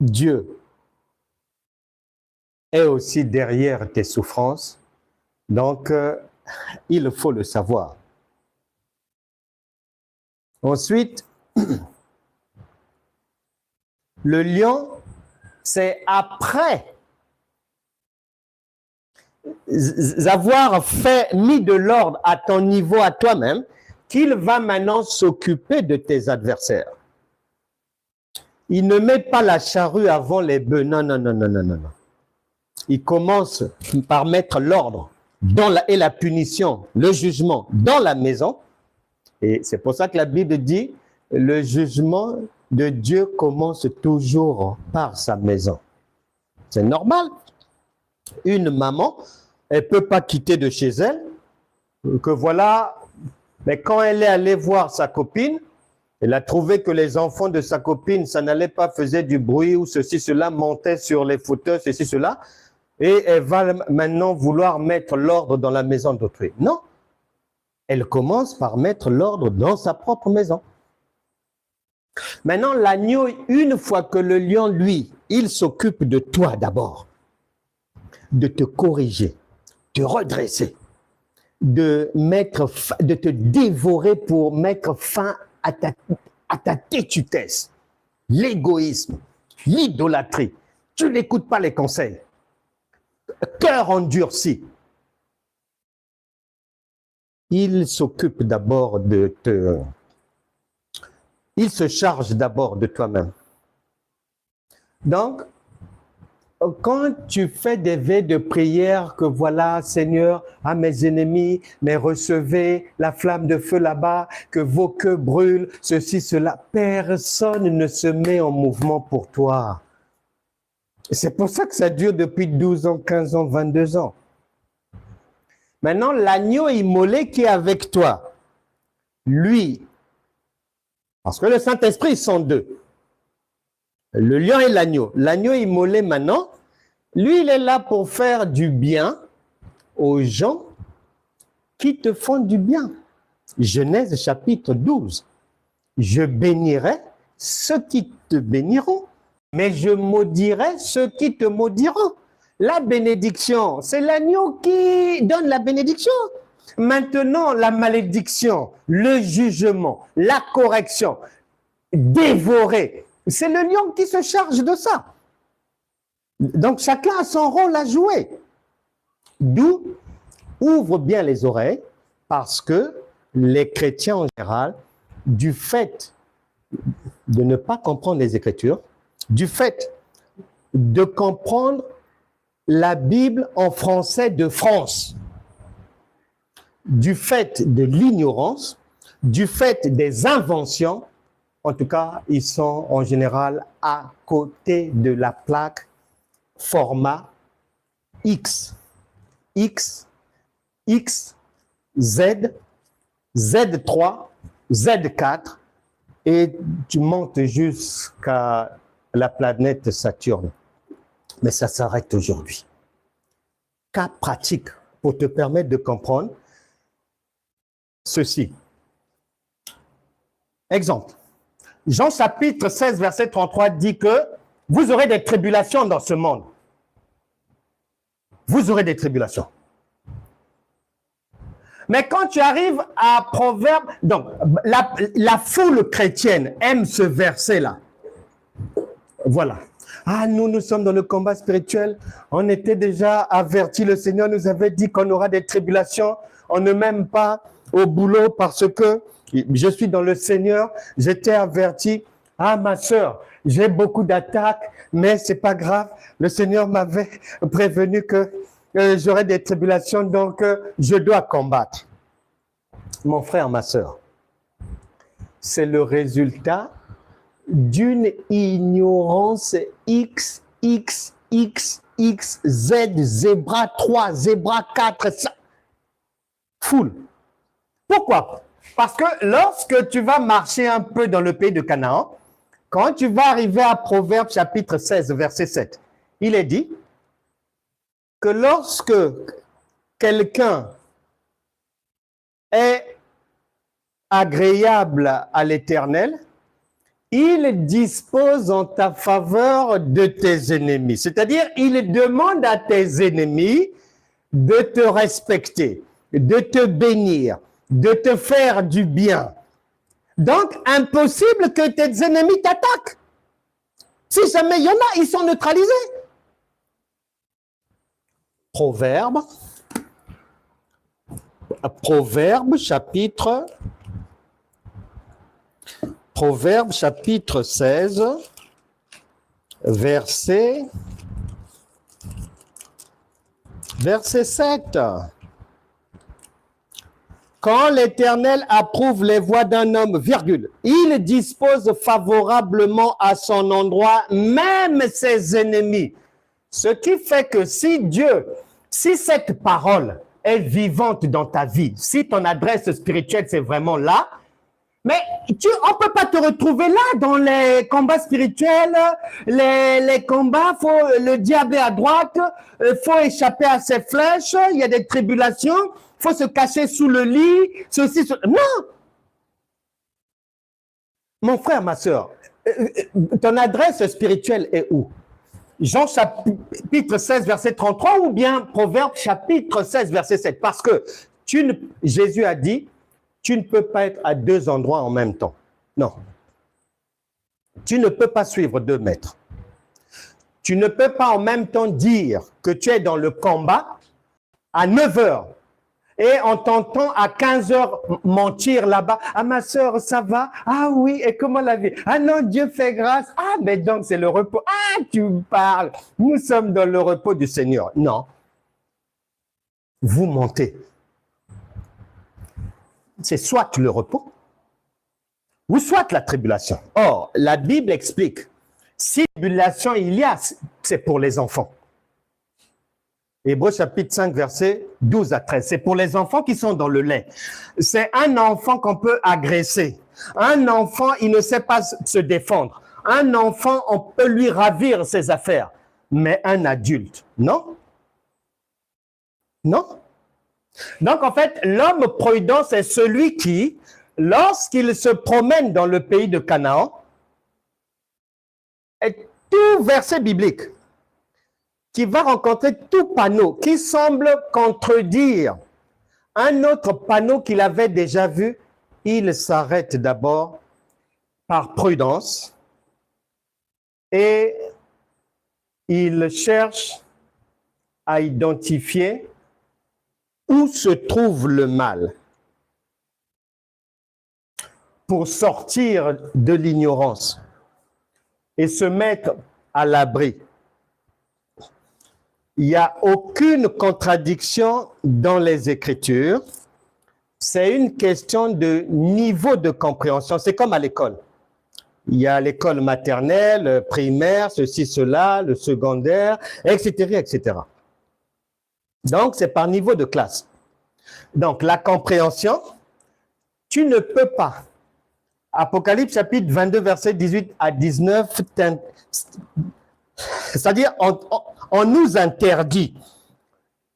Dieu est aussi derrière tes souffrances. Donc, il faut le savoir. Ensuite, le lion, c'est après avoir mis de l'ordre à ton niveau, à toi-même, qu'il va maintenant s'occuper de tes adversaires. Il ne met pas la charrue avant les bœufs. Non, non, non, non, non, non. Il commence par mettre l'ordre et la punition, le jugement dans la maison. Et c'est pour ça que la Bible dit, le jugement de Dieu commence toujours par sa maison. C'est normal. Une maman, elle ne peut pas quitter de chez elle, que voilà, mais quand elle est allée voir sa copine, elle a trouvé que les enfants de sa copine, ça n'allait pas, faisaient du bruit ou ceci, cela, montaient sur les fauteuils, ceci, cela, et elle va maintenant vouloir mettre l'ordre dans la maison d'autrui. Non, elle commence par mettre l'ordre dans sa propre maison. Maintenant, l'agneau, une fois que le lion, lui, il s'occupe de toi d'abord, de te corriger, de redresser, de te dévorer pour mettre fin à ta têtutesse, l'égoïsme, l'idolâtrie. Tu n'écoutes pas les conseils. Cœur endurci. Il s'occupe d'abord de te... Il se charge d'abord de toi-même. Donc, quand tu fais des veilles de prière, que voilà, Seigneur, à mes ennemis, mais recevez la flamme de feu là-bas, que vos queues brûlent, ceci, cela, personne ne se met en mouvement pour toi. C'est pour ça que ça dure depuis 12 ans, 15 ans, 22 ans. Maintenant, l'agneau immolé qui est avec toi, lui, parce que le Saint-Esprit, ils sont deux. Le lion et l'agneau. L'agneau immolé maintenant, lui, il est là pour faire du bien aux gens qui te font du bien. Genèse chapitre 12. Je bénirai ceux qui te béniront, mais je maudirai ceux qui te maudiront. La bénédiction, c'est l'agneau qui donne la bénédiction. Maintenant, la malédiction, le jugement, la correction, dévorer, c'est le lion qui se charge de ça. Donc, chacun a son rôle à jouer. D'où, ouvre bien les oreilles, parce que les chrétiens en général, du fait de ne pas comprendre les Écritures, du fait de comprendre la Bible en français de France, du fait de l'ignorance, du fait des inventions, en tout cas, ils sont en général à côté de la plaque format X, X, X, Z, Z3, Z4, et tu montes jusqu'à la planète Saturne. Mais ça s'arrête aujourd'hui. Cas pratique pour te permettre de comprendre ceci. Exemple. Jean chapitre 16, verset 33 dit que vous aurez des tribulations dans ce monde. Vous aurez des tribulations. Mais quand tu arrives à Proverbe, donc la foule chrétienne aime ce verset-là. Voilà. Ah, nous sommes dans le combat spirituel. On était déjà avertis. Le Seigneur nous avait dit qu'on aura des tribulations. On ne m'aime pas au boulot parce que je suis dans le Seigneur. J'étais averti. Ah, ma sœur, j'ai beaucoup d'attaques, mais c'est pas grave. Le Seigneur m'avait prévenu que j'aurais des tribulations, donc je dois combattre. Mon frère, ma sœur, c'est le résultat d'une ignorance XXXXZ, zébra 3, zébra 4, ça. Foule. Pourquoi? Parce que lorsque tu vas marcher un peu dans le pays de Canaan, quand tu vas arriver à Proverbes chapitre 16, verset 7, il est dit que lorsque quelqu'un est agréable à l'Éternel, il dispose en ta faveur de tes ennemis. C'est-à-dire, il demande à tes ennemis de te respecter, de te bénir, de te faire du bien. Donc, impossible que tes ennemis t'attaquent. Si jamais il y en a, ils sont neutralisés. Proverbe chapitre 16, verset 7. Quand l'Éternel approuve les voies d'un homme, virgule, il dispose favorablement à son endroit même ses ennemis. Ce qui fait que si cette parole est vivante dans ta vie, si ton adresse spirituelle c'est vraiment là, mais on ne peut pas te retrouver là dans les combats spirituels, les combats, le diable est à droite, faut échapper à ses flèches, il y a des tribulations, faut se cacher sous le lit, ceci. Non! Mon frère, ma soeur, ton adresse spirituelle est où? Jean chapitre 16, verset 33 ou bien Proverbe chapitre 16, verset 7? Parce que Jésus a dit, tu ne peux pas être à deux endroits en même temps. Non. Tu ne peux pas suivre 2 maîtres. Tu ne peux pas en même temps dire que tu es dans le combat à 9 heures et en t'entendant à 15 heures mentir là-bas. Ah, ma soeur, ça va? Ah oui, et comment la vie? Ah non, Dieu fait grâce. Ah, mais donc c'est le repos. Ah, tu parles. Nous sommes dans le repos du Seigneur. Non. Vous mentez. C'est soit le repos, ou soit la tribulation. Or, la Bible explique, si tribulation il y a, c'est pour les enfants. Hébreux chapitre 5, verset 12 à 13. C'est pour les enfants qui sont dans le lait. C'est un enfant qu'on peut agresser. Un enfant, il ne sait pas se défendre. Un enfant, on peut lui ravir ses affaires. Mais un adulte, non? Non? Donc, en fait, l'homme prudent, c'est celui qui, lorsqu'il se promène dans le pays de Canaan, est tout verset biblique, qui va rencontrer tout panneau qui semble contredire un autre panneau qu'il avait déjà vu, il s'arrête d'abord par prudence et il cherche à identifier où se trouve le mal pour sortir de l'ignorance et se mettre à l'abri. Il n'y a aucune contradiction dans les Écritures. C'est une question de niveau de compréhension. C'est comme à l'école. Il y a l'école maternelle, primaire, ceci, cela, le secondaire, etc., etc. Donc, c'est par niveau de classe. Donc, la compréhension, tu ne peux pas. Apocalypse chapitre 22, verset 18 à 19, c'est-à-dire, on nous interdit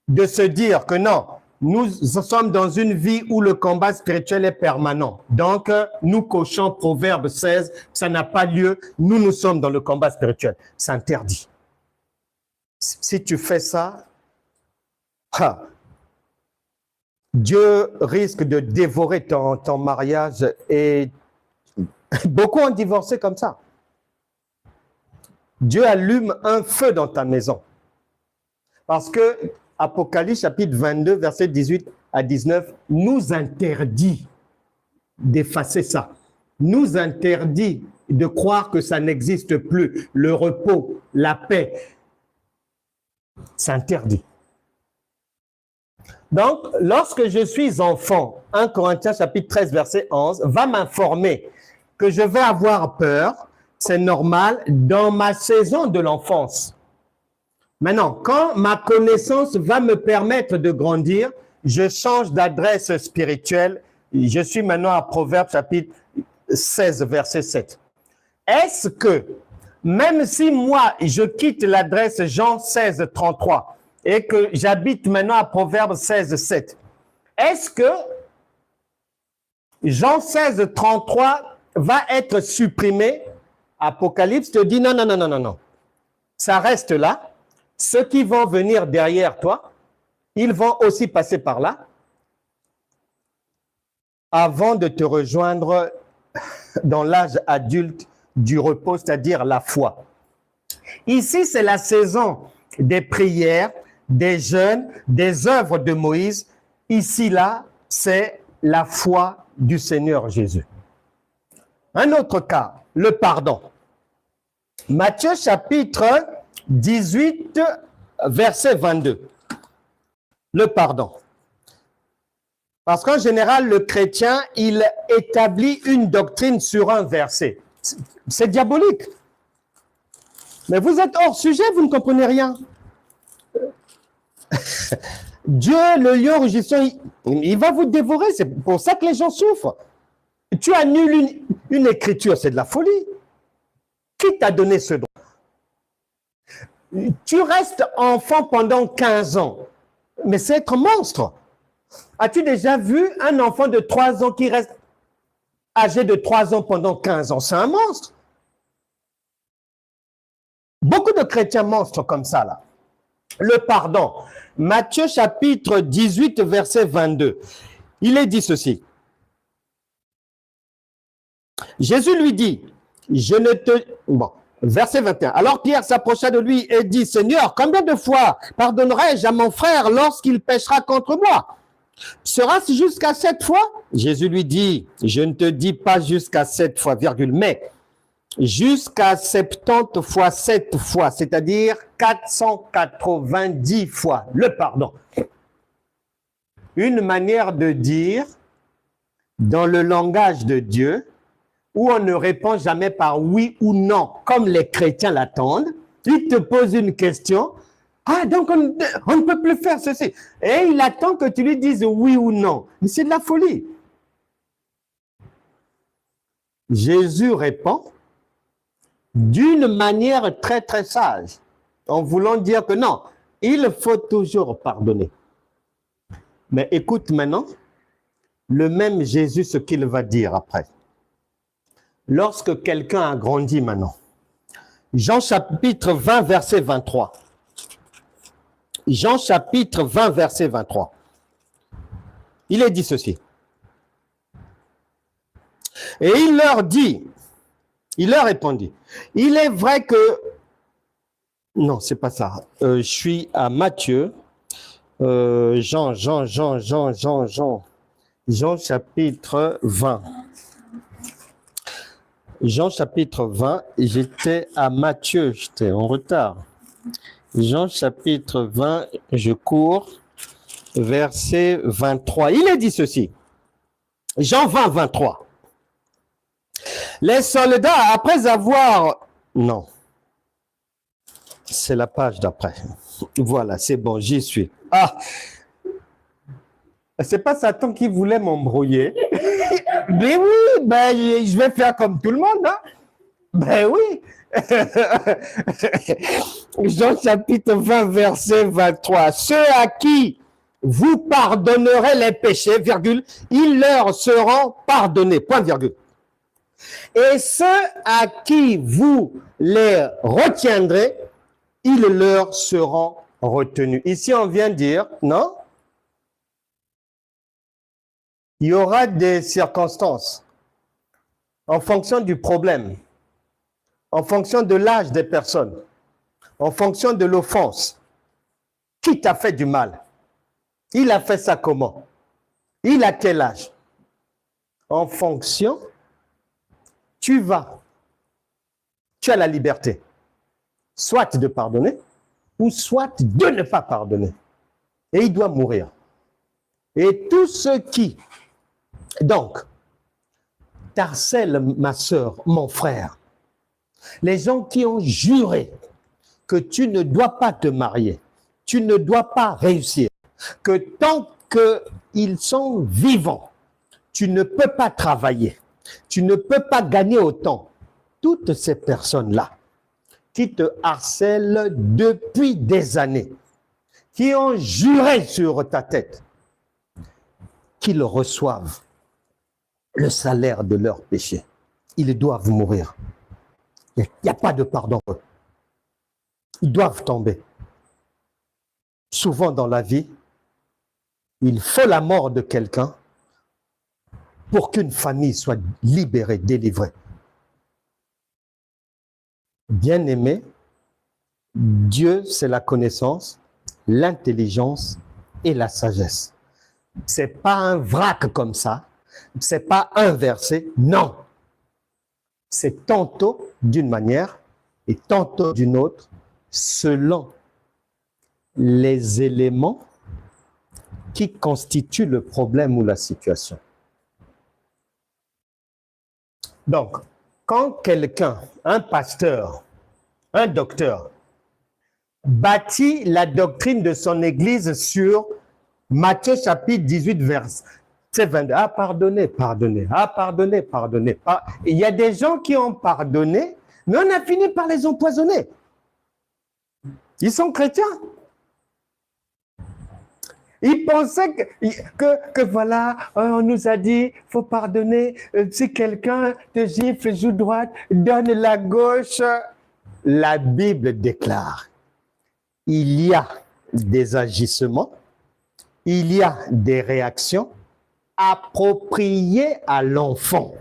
de se dire que non, nous sommes dans une vie où le combat spirituel est permanent. Donc, nous cochons Proverbe 16, ça n'a pas lieu, nous sommes dans le combat spirituel. C'est interdit. Si tu fais ça, Dieu risque de dévorer ton mariage et beaucoup ont divorcé comme ça. Dieu allume un feu dans ta maison. Parce que Apocalypse chapitre 22, verset 18 à 19, nous interdit d'effacer ça. Nous interdit de croire que ça n'existe plus. Le repos, la paix, c'est interdit. Donc, lorsque je suis enfant, 1 Corinthiens chapitre 13, verset 11, va m'informer que je vais avoir peur, c'est normal dans ma saison de l'enfance. Maintenant, quand ma connaissance va me permettre de grandir, je change d'adresse spirituelle. Je suis maintenant à Proverbes chapitre 16, verset 7. Est-ce que, même si moi, je quitte l'adresse Jean 16, 33 et que j'habite maintenant à Proverbes 16, 7, est-ce que Jean 16, 33 va être supprimé? Apocalypse te dit non, non, non, non, non, non. Ça reste là. Ceux qui vont venir derrière toi, ils vont aussi passer par là avant de te rejoindre dans l'âge adulte du repos, c'est-à-dire la foi. Ici, c'est la saison des prières, des jeûnes, des œuvres de Moïse. Ici, là, c'est la foi du Seigneur Jésus. Un autre cas, le pardon. Matthieu chapitre 18, verset 22. Le pardon. Parce qu'en général, le chrétien, il établit une doctrine sur un verset. C'est diabolique. Mais vous êtes hors sujet, vous ne comprenez rien. Dieu, le lion rugissant, il va vous dévorer. C'est pour ça que les gens souffrent. Tu annules une écriture, c'est de la folie. Qui t'a donné ce droit? Tu restes enfant pendant 15 ans. Mais c'est être monstre. As-tu déjà vu un enfant de 3 ans qui reste âgé de 3 ans pendant 15 ans? C'est un monstre. Beaucoup de chrétiens monstres comme ça, là. Le pardon. Matthieu chapitre 18, verset 22. Il est dit ceci. Jésus lui dit, je ne te... Bon, verset 21. Alors Pierre s'approcha de lui et dit, Seigneur, combien de fois pardonnerai-je à mon frère lorsqu'il péchera contre moi? Sera-ce jusqu'à 7 fois? Jésus lui dit, je ne te dis pas jusqu'à 7 fois, virgule, mais jusqu'à 70 fois 7 fois, c'est-à-dire 490 fois le pardon. Une manière de dire, dans le langage de Dieu, où on ne répond jamais par oui ou non, comme les chrétiens l'attendent. Il te pose une question. Ah, donc on ne peut plus faire ceci. Et il attend que tu lui dises oui ou non. Mais c'est de la folie. Jésus répond d'une manière très, très sage, en voulant dire que non, il faut toujours pardonner. Mais écoute maintenant, le même Jésus, ce qu'il va dire après. Lorsque quelqu'un a grandi maintenant, Jean chapitre 20, verset 23. Jean chapitre 20, verset 23. Il est dit ceci. Et il leur dit, il leur répondit, il est vrai que... Non, c'est pas ça. Je suis à Matthieu. Jean chapitre 20. Jean chapitre 20, j'étais à Matthieu, j'étais en retard. Jean chapitre 20, je cours, verset 23. Il est dit ceci. Jean 20, 23. Les soldats, après avoir... Non. C'est la page d'après. Voilà, c'est bon, j'y suis. Ah! C'est pas Satan qui voulait m'embrouiller. Mais oui, ben, je vais faire comme tout le monde. Hein? Ben oui. Jean chapitre 20, verset 23. Ceux à qui vous pardonnerez les péchés, virgule, ils leur seront pardonnés, point virgule. Et ceux à qui vous les retiendrez, ils leur seront retenus. Ici, on vient dire, non? Il y aura des circonstances en fonction du problème, en fonction de l'âge des personnes, en fonction de l'offense. Qui t'a fait du mal? Il a fait ça comment? Il a quel âge? En fonction, tu as la liberté, soit de pardonner, ou soit de ne pas pardonner. Et il doit mourir. Et tous ceux qui, donc, t'harcèlent ma sœur, mon frère, Les gens qui ont juré que tu ne dois pas te marier, tu ne dois pas réussir, que tant qu'ils sont vivants, tu ne peux pas travailler, tu ne peux pas gagner autant. Toutes ces personnes-là qui te harcèlent depuis des années, qui ont juré sur ta tête, qu'ils reçoivent le salaire de leur péché. Ils doivent mourir. Il n'y a pas de pardon. Ils doivent tomber. Souvent dans la vie, il faut la mort de quelqu'un pour qu'une famille soit libérée, délivrée. Bien-aimé, Dieu, c'est la connaissance, l'intelligence et la sagesse. Ce n'est pas un vrac comme ça, ce n'est pas inversé, non. C'est tantôt d'une manière et tantôt d'une autre, selon les éléments qui constituent le problème ou la situation. Donc, quand quelqu'un, un pasteur, un docteur, bâtit la doctrine de son église sur Matthieu chapitre 18, verset 22, ah pardonnez, pardonnez, ah pardonnez, pardonnez. Il y a des gens qui ont pardonné, mais on a fini par les empoisonner. Ils sont chrétiens. Ils pensaient que voilà, on nous a dit, il faut pardonner. Si quelqu'un te gifle, joue droite, donne la gauche. La Bible déclare, il y a des agissements, il y a des réactions appropriées à l'enfant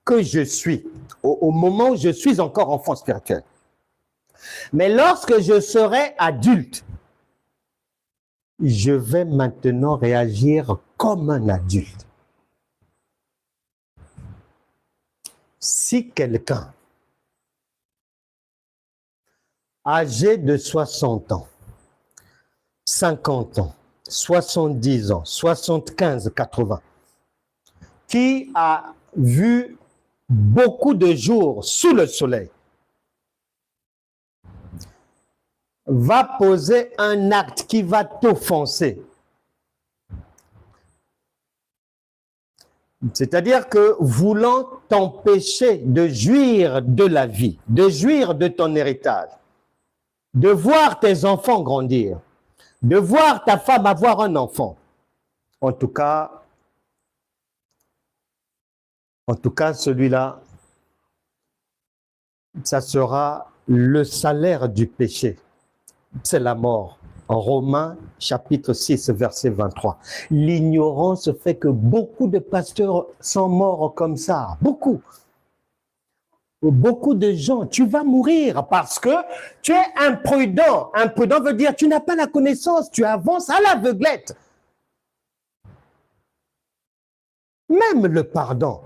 que je suis, au moment où je suis encore enfant spirituel. Mais lorsque je serai adulte, je vais maintenant réagir comme un adulte. Si quelqu'un âgé de 60 ans, 50 ans, 70 ans, 75, 80, qui a vu beaucoup de jours sous le soleil, va poser un acte qui va t'offenser. C'est-à-dire que voulant t'empêcher de jouir de la vie, de jouir de ton héritage, de voir tes enfants grandir, de voir ta femme avoir un enfant. En tout cas, celui-là, ça sera le salaire du péché. C'est la mort. En Romains, chapitre 6, verset 23. L'ignorance fait que beaucoup de pasteurs sont morts comme ça. Beaucoup. Beaucoup de gens, tu vas mourir parce que tu es imprudent. Imprudent veut dire tu n'as pas la connaissance, tu avances à l'aveuglette. Même le pardon,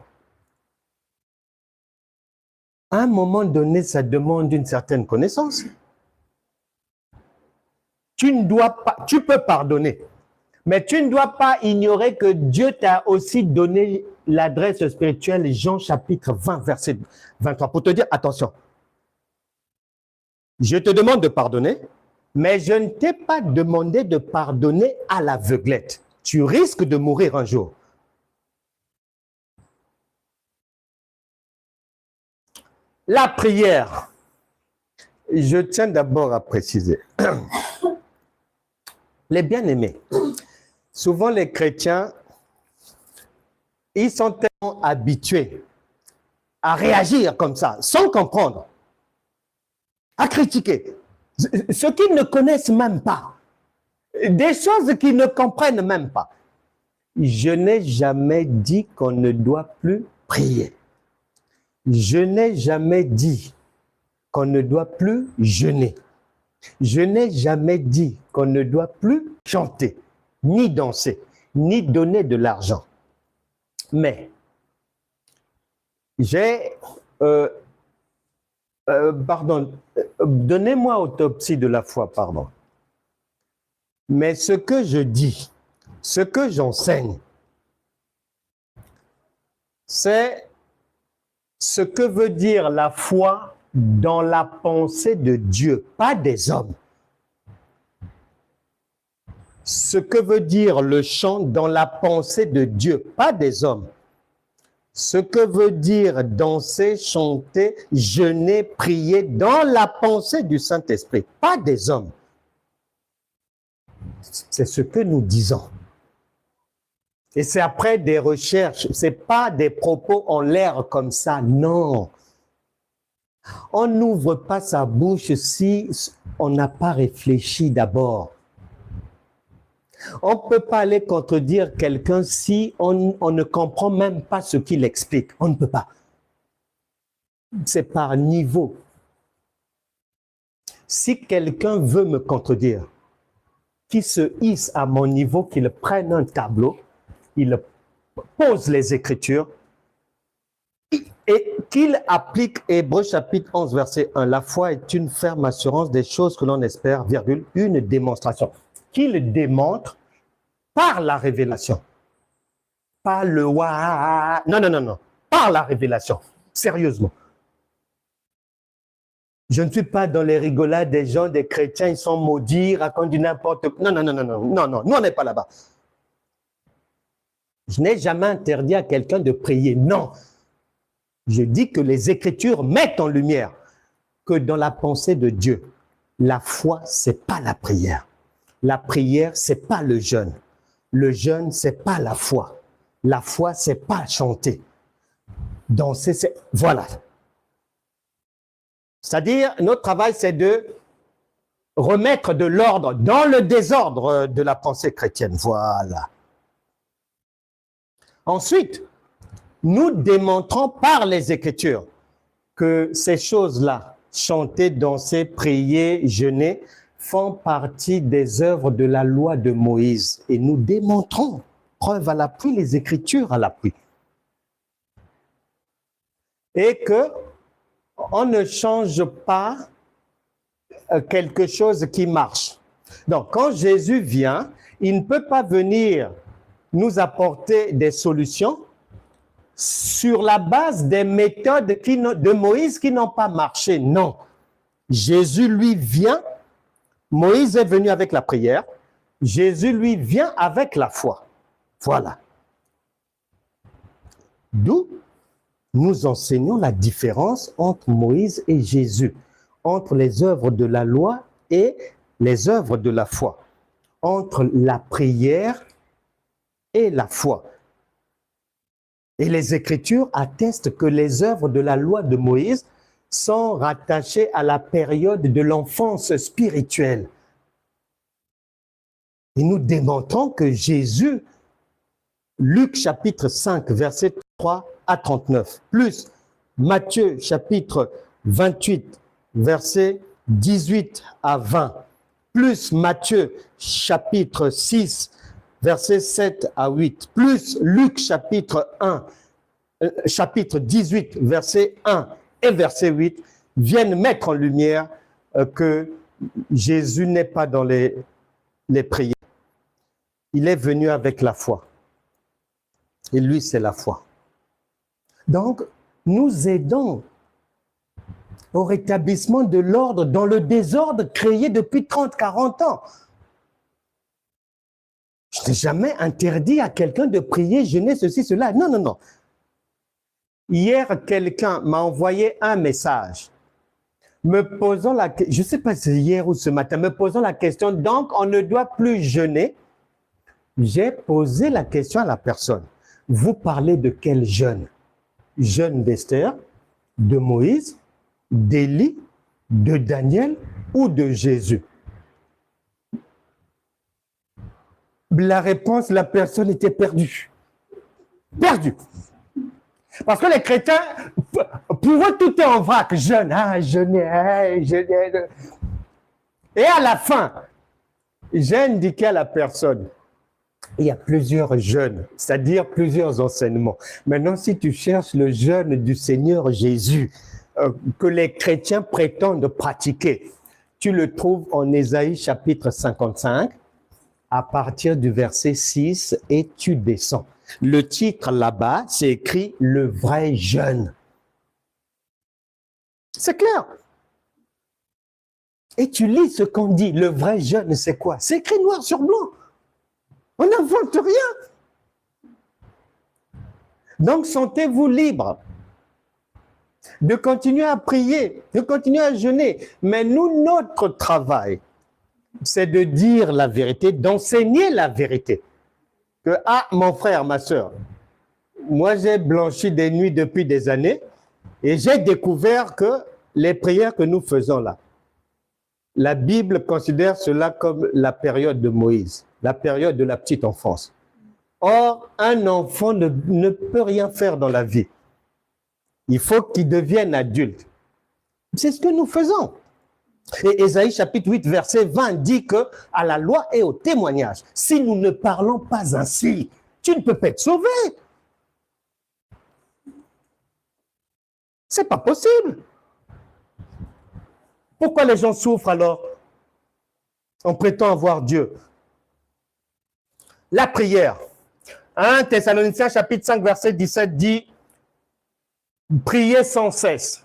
à un moment donné, ça demande une certaine connaissance. Tu peux pardonner, mais tu ne dois pas ignorer que Dieu t'a aussi donné l'adresse spirituelle, Jean chapitre 20, verset 23, pour te dire, attention, je te demande de pardonner, mais je ne t'ai pas demandé de pardonner à l'aveuglette. Tu risques de mourir un jour. La prière, je tiens d'abord à préciser. Les bien-aimés, souvent les chrétiens, ils sont tellement habitués à réagir comme ça, sans comprendre, à critiquer ce qu'ils ne connaissent même pas, des choses qu'ils ne comprennent même pas. Je n'ai jamais dit qu'on ne doit plus prier. Je n'ai jamais dit qu'on ne doit plus jeûner. Je n'ai jamais dit qu'on ne doit plus chanter, ni danser, ni donner de l'argent. Mais donnez-moi autopsie de la foi, pardon. Mais ce que je dis, ce que j'enseigne, c'est ce que veut dire la foi dans la pensée de Dieu, pas des hommes. Ce que veut dire le chant dans la pensée de Dieu, pas des hommes. Ce que veut dire danser, chanter, jeûner, prier dans la pensée du Saint-Esprit, pas des hommes. C'est ce que nous disons. Et c'est après des recherches, ce n'est pas des propos en l'air comme ça, non. On n'ouvre pas sa bouche si on n'a pas réfléchi d'abord. On ne peut pas aller contredire quelqu'un si on ne comprend même pas ce qu'il explique. On ne peut pas. C'est par niveau. Si quelqu'un veut me contredire, qu'il se hisse à mon niveau, qu'il prenne un tableau, il pose les Écritures et qu'il applique Hébreux chapitre 11, verset 1. La foi est une ferme assurance des choses que l'on espère, virgule, une démonstration. Qu'il démontre par la révélation. Pas le wa. Non, non, non, non. Par la révélation. Sérieusement. Je ne suis pas dans les rigolades des gens, des chrétiens, ils sont maudits, racontent du n'importe quoi. Non, non, non, non, non, non, non, nous on n'est pas là-bas. Je n'ai jamais interdit à quelqu'un de prier, non. Je dis que les Écritures mettent en lumière que dans la pensée de Dieu, la foi, ce n'est pas la prière. La prière, ce n'est pas le jeûne. Le jeûne, ce n'est pas la foi. La foi, ce n'est pas chanter. Danser, c'est... Voilà. C'est-à-dire, notre travail, c'est de remettre de l'ordre dans le désordre de la pensée chrétienne. Voilà. Ensuite, nous démontrons par les Écritures que ces choses-là, chanter, danser, prier, jeûner, font partie des œuvres de la loi de Moïse. Et nous démontrons, preuve à l'appui, les Écritures à l'appui. Et que on ne change pas quelque chose qui marche. Donc, quand Jésus vient, il ne peut pas venir nous apporter des solutions sur la base des méthodes de Moïse qui n'ont pas marché. Non. Jésus, lui, vient. Moïse est venu avec la prière. Jésus, lui, vient avec la foi. Voilà. D'où nous enseignons la différence entre Moïse et Jésus, entre les œuvres de la loi et les œuvres de la foi, entre la prière et la foi. Et les Écritures attestent que les œuvres de la loi de Moïse sont rattachées à la période de l'enfance spirituelle. Et nous démontrons que Jésus, Luc chapitre 5, verset 3 à 39, plus Matthieu chapitre 28, verset 18 à 20, plus Matthieu chapitre 6, verset 7 à 8, plus Luc chapitre 1, chapitre 18, verset 1 et verset 8, viennent mettre en lumière que Jésus n'est pas dans les prières. Il est venu avec la foi. Et lui, c'est la foi. Donc, nous aidons au rétablissement de l'ordre dans le désordre créé depuis 30-40 ans. Je n'ai jamais interdit à quelqu'un de prier, jeûner, ceci, cela. Non, non, non. Hier, quelqu'un m'a envoyé un message me posant la question, je ne sais pas si c'est hier ou ce matin, me posant la question, donc on ne doit plus jeûner. J'ai posé la question à la personne. Vous parlez de quel jeûne? Jeûne d'Esther, de Moïse, d'Élie, de Daniel ou de Jésus? La réponse, la personne était perdue. Perdue. Parce que les chrétiens, pour eux, tout est en vrac. Jeûne, jeûner, jeûner. Et à la fin, j'ai indiqué à la personne, il y a plusieurs jeûnes, c'est-à-dire plusieurs enseignements. Maintenant, si tu cherches le jeûne du Seigneur Jésus, que les chrétiens prétendent pratiquer, tu le trouves en Ésaïe chapitre 55, à partir du verset 6, et tu descends. Le titre là-bas, c'est écrit « Le vrai jeûne ». C'est clair. Et tu lis ce qu'on dit, le vrai jeûne, c'est quoi? C'est écrit noir sur blanc. On n'invente rien. Donc, sentez-vous libre de continuer à prier, de continuer à jeûner. Mais nous, notre travail, c'est de dire la vérité, d'enseigner la vérité. Que, ah, mon frère, ma soeur, moi, j'ai blanchi des nuits depuis des années et j'ai découvert que les prières que nous faisons là, la Bible considère cela comme la période de Moïse, la période de la petite enfance. Or, un enfant ne peut rien faire dans la vie. Il faut qu'il devienne adulte. C'est ce que nous faisons. Et Ésaïe chapitre 8, verset 20 dit que à la loi et au témoignage, si nous ne parlons pas ainsi, tu ne peux pas être sauvé. C'est pas possible. Pourquoi les gens souffrent alors en prétendant avoir Dieu? La prière. 1 Thessaloniciens chapitre 5 verset 17 dit « Priez sans cesse ».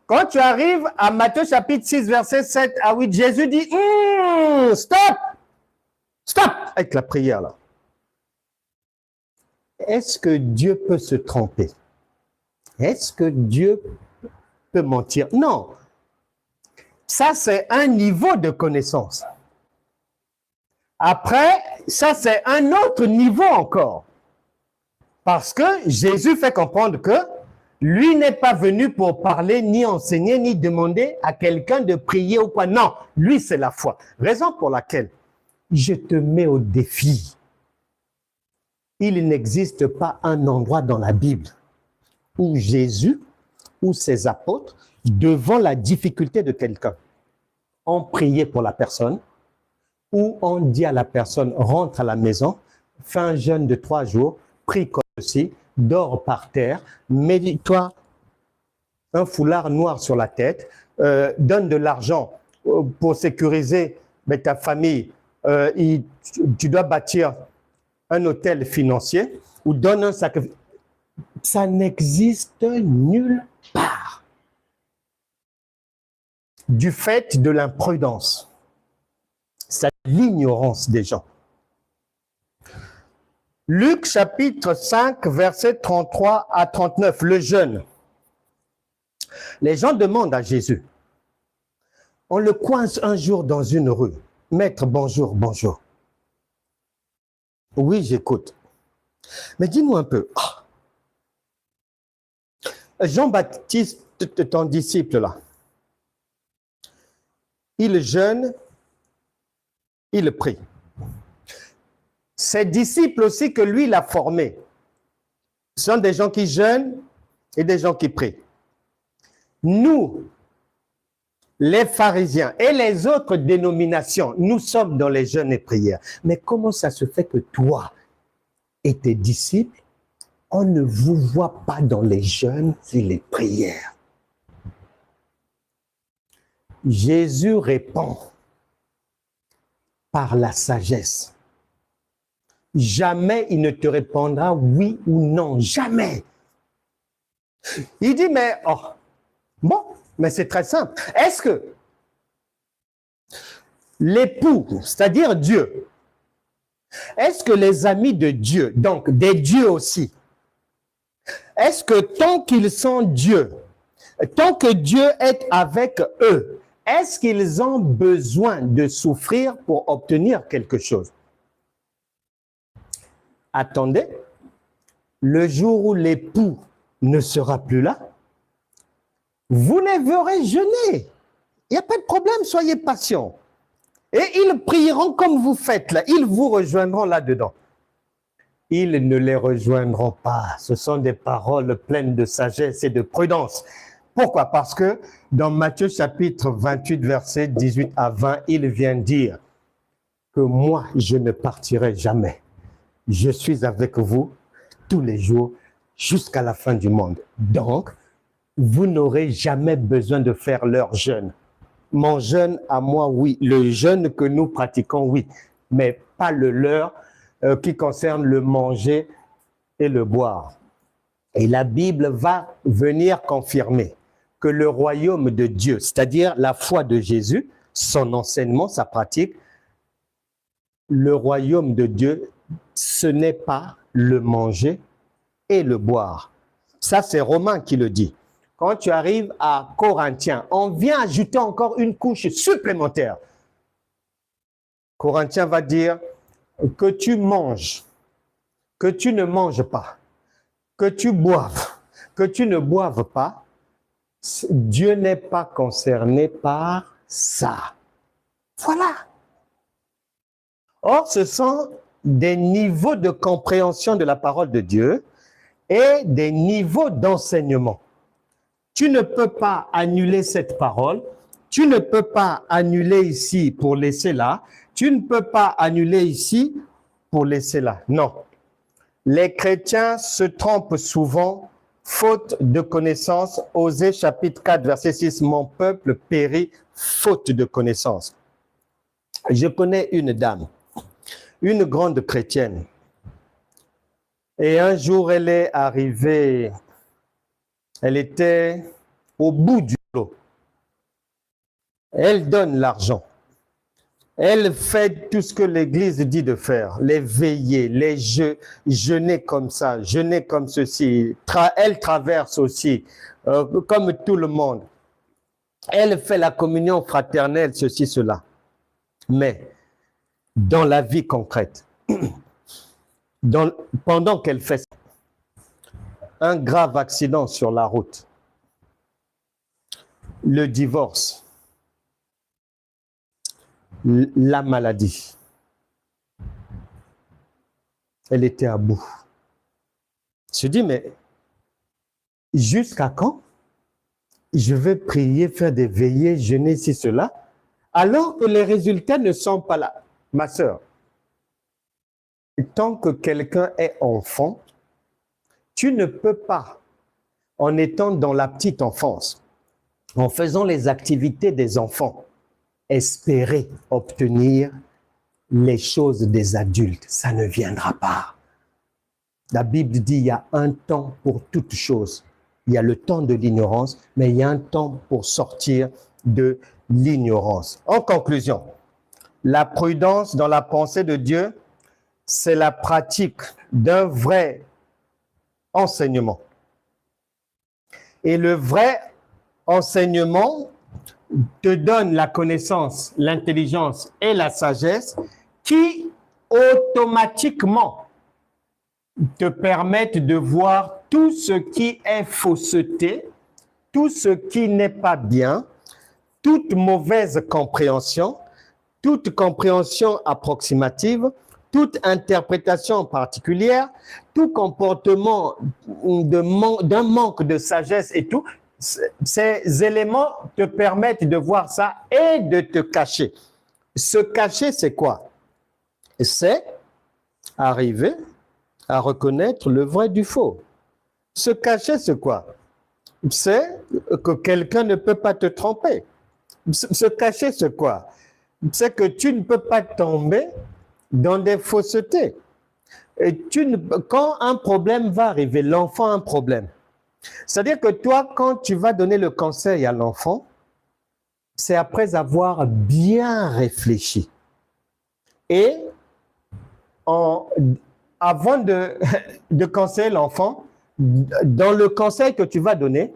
Quand tu arrives à Matthieu chapitre 6 verset 7 à 8, Jésus dit « Stop! Stop » avec la prière là. Est-ce que Dieu peut se tromper? Est-ce que Dieu peut mentir? Non. Ça, c'est un niveau de connaissance. Après, ça, c'est un autre niveau encore. Parce que Jésus fait comprendre que lui n'est pas venu pour parler, ni enseigner, ni demander à quelqu'un de prier ou quoi. Non, lui, c'est la foi. Raison pour laquelle je te mets au défi. Il n'existe pas un endroit dans la Bible où Jésus ou ses apôtres, devant la difficulté de quelqu'un, ont prié pour la personne, ou on dit à la personne, rentre à la maison, fais un jeûne de 3 jours, prie comme ceci, dors par terre, mets-toi un foulard noir sur la tête, donne de l'argent pour sécuriser ta famille, tu dois bâtir un hôtel financier, ou donne un sacrifice. Ça n'existe nulle part. Du fait de l'imprudence, c'est l'ignorance des gens. Luc chapitre 5, versets 33 à 39, le jeûne. Les gens demandent à Jésus. On le coince un jour dans une rue. Maître, bonjour, bonjour. Oui, j'écoute. Mais dis-nous un peu. Jean-Baptiste, ton disciple là, il jeûne, il prie. Ses disciples aussi que lui, il a formés, sont des gens qui jeûnent et des gens qui prient. Nous, les pharisiens et les autres dénominations, nous sommes dans les jeûnes et prières. Mais comment ça se fait que toi et tes disciples, on ne vous voit pas dans les jeûnes et les prières? Jésus répond par la sagesse. Jamais il ne te répondra oui ou non, jamais. Il dit, mais mais c'est très simple. Est-ce que l'époux, c'est-à-dire Dieu, est-ce que les amis de Dieu, donc des dieux aussi, est-ce que tant qu'ils sont Dieu, tant que Dieu est avec eux, est-ce qu'ils ont besoin de souffrir pour obtenir quelque chose? Attendez, le jour où l'époux ne sera plus là, vous les verrez jeûner. Il n'y a pas de problème, soyez patients. Et ils prieront comme vous faites là, ils vous rejoindront là-dedans. Ils ne les rejoindront pas. Ce sont des paroles pleines de sagesse et de prudence. Pourquoi? Parce que dans Matthieu chapitre 28, verset 18 à 20, il vient dire que moi, je ne partirai jamais. Je suis avec vous tous les jours jusqu'à la fin du monde. Donc, vous n'aurez jamais besoin de faire leur jeûne. Mon jeûne à moi, oui. Le jeûne que nous pratiquons, oui. Mais pas le leur qui concerne le manger et le boire. Et la Bible va venir confirmer. que le royaume de Dieu, c'est-à-dire la foi de Jésus, son enseignement, sa pratique, le royaume de Dieu, ce n'est pas le manger et le boire. Ça, c'est Romain qui le dit. Quand tu arrives à Corinthiens, on vient ajouter encore une couche supplémentaire. Corinthiens va dire que tu manges, que tu ne manges pas, que tu boives, que tu ne boives pas, Dieu n'est pas concerné par ça. Voilà. Or, ce sont des niveaux de compréhension de la parole de Dieu et des niveaux d'enseignement. Tu ne peux pas annuler cette parole, tu ne peux pas annuler ici pour laisser là, tu ne peux pas annuler ici pour laisser là. Non. Les chrétiens se trompent souvent, faute de connaissance. Osée chapitre 4, verset 6, mon peuple périt, faute de connaissance. Je connais une dame, une grande chrétienne. Et un jour, elle est arrivée, elle était au bout du lot. Elle donne l'argent. Elle fait tout ce que l'Église dit de faire, les veillées, les jeûner comme ça, jeûner comme ceci. Elle traverse aussi, comme tout le monde. Elle fait la communion fraternelle, ceci, cela. Mais dans la vie concrète, pendant qu'elle fait ça, un grave accident sur la route, le divorce, la maladie. Elle était à bout. Je dis, mais jusqu'à quand je vais prier, faire des veillées, jeûner, ci, cela, alors que les résultats ne sont pas là. Ma sœur, tant que quelqu'un est enfant, tu ne peux pas, en étant dans la petite enfance, en faisant les activités des enfants, espérer obtenir les choses des adultes. Ça ne viendra pas. La Bible dit il y a un temps pour toute chose. Il y a le temps de l'ignorance, mais il y a un temps pour sortir de l'ignorance. En conclusion, la prudence dans la pensée de Dieu, c'est la pratique d'un vrai enseignement. Et le vrai enseignement te donne la connaissance, l'intelligence et la sagesse qui automatiquement te permettent de voir tout ce qui est fausseté, tout ce qui n'est pas bien, toute mauvaise compréhension, toute compréhension approximative, toute interprétation particulière, tout comportement d'un manque de sagesse et tout. Ces éléments te permettent de voir ça et de te cacher. Se cacher, c'est quoi? C'est arriver à reconnaître le vrai du faux. Se cacher, c'est quoi? C'est que quelqu'un ne peut pas te tromper. Se cacher, c'est quoi? C'est que tu ne peux pas tomber dans des faussetés. Et quand un problème va arriver, l'enfant a un problème. C'est-à-dire que toi, quand tu vas donner le conseil à l'enfant, c'est après avoir bien réfléchi. Et avant de conseiller l'enfant, dans le conseil que tu vas donner,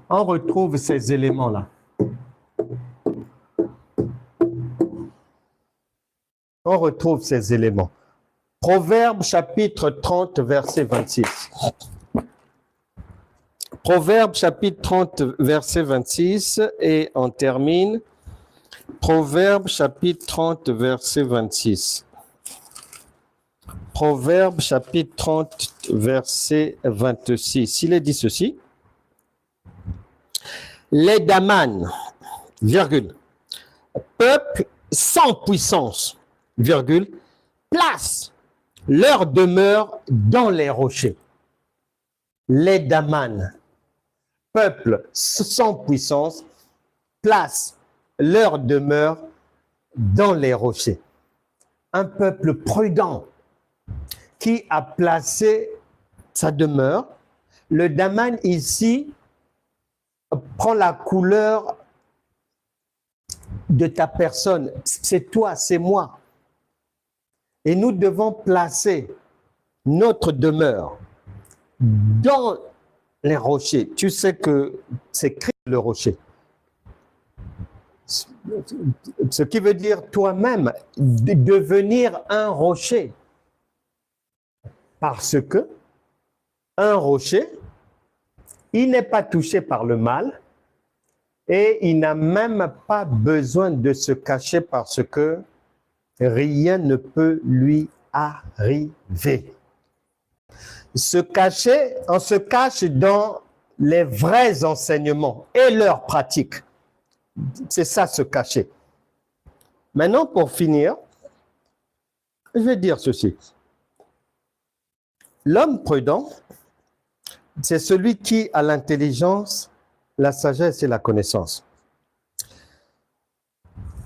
on retrouve ces éléments-là. On retrouve ces éléments. Proverbe chapitre 30, verset 26. Proverbe chapitre 30, verset 26, et on termine. Proverbe chapitre 30, verset 26. Proverbe chapitre 30, verset 26. Il est dit ceci. Les Daman, virgule, peuple sans puissance, virgule, place leur demeure dans les rochers. Les Daman, peuple sans puissance, place leur demeure dans les rochers. Un peuple prudent qui a placé sa demeure. Le Daman ici prend la couleur de ta personne. C'est toi, c'est moi. Et nous devons placer notre demeure dans les rochers. Tu sais que c'est Christ le rocher. Ce qui veut dire toi-même devenir un rocher. Parce que un rocher, il n'est pas touché par le mal et il n'a même pas besoin de se cacher parce que rien ne peut lui arriver. On se cache dans les vrais enseignements et leurs pratiques. C'est ça, se cacher. Maintenant, pour finir, je vais dire ceci. L'homme prudent, c'est celui qui a l'intelligence, la sagesse et la connaissance.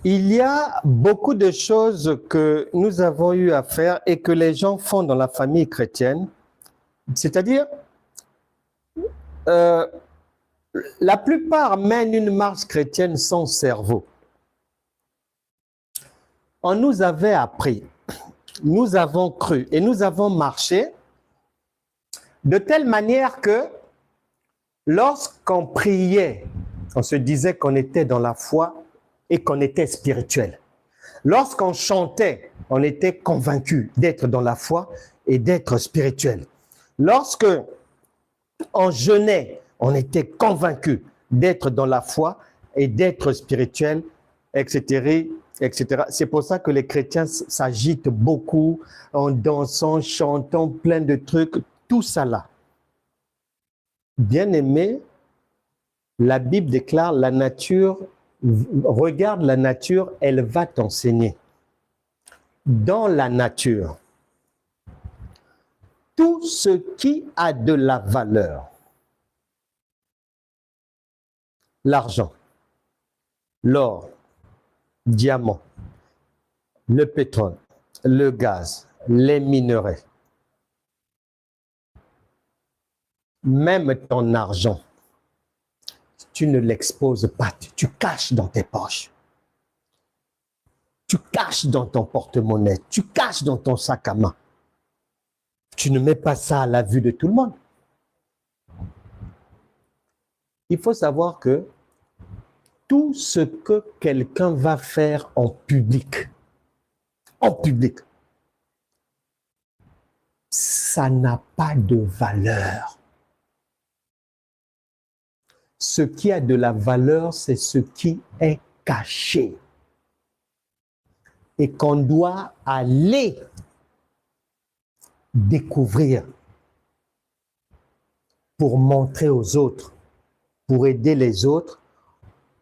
Il y a beaucoup de choses que nous avons eu à faire et que les gens font dans la famille chrétienne. C'est-à-dire, la plupart mènent une marche chrétienne sans cerveau. On nous avait appris, nous avons cru et nous avons marché de telle manière que lorsqu'on priait, on se disait qu'on était dans la foi et qu'on était spirituel. Lorsqu'on chantait, on était convaincu d'être dans la foi et d'être spirituel. Lorsque on jeûnait, on était convaincu d'être dans la foi et d'être spirituel, etc., etc. C'est pour ça que les chrétiens s'agitent beaucoup en dansant, chantant, plein de trucs, tout ça là. Bien-aimé, la Bible déclare la nature, regarde la nature, elle va t'enseigner. Dans la nature, tout ce qui a de la valeur, l'argent, l'or, diamant, le pétrole, le gaz, les minerais, même ton argent, tu ne l'exposes pas, tu caches dans tes poches. Tu caches dans ton porte-monnaie, tu caches dans ton sac à main. Tu ne mets pas ça à la vue de tout le monde. Il faut savoir que tout ce que quelqu'un va faire en public, ça n'a pas de valeur. Ce qui a de la valeur, c'est ce qui est caché et qu'on doit aller découvrir pour montrer aux autres, pour aider les autres,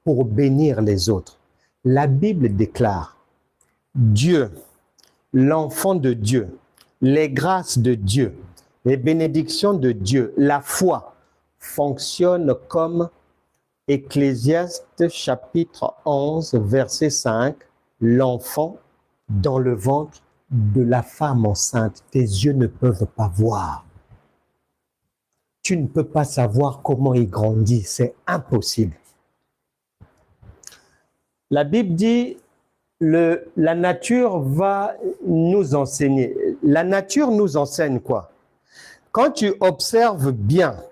pour bénir les autres. La Bible déclare Dieu, l'enfant de Dieu, les grâces de Dieu, les bénédictions de Dieu, la foi fonctionne comme Ecclésiaste chapitre 11, verset 5, l'enfant dans le ventre de la femme enceinte, tes yeux ne peuvent pas voir. Tu ne peux pas savoir comment il grandit, c'est impossible. La Bible dit, la nature va nous enseigner. La nature nous enseigne quoi? Quand tu observes bien,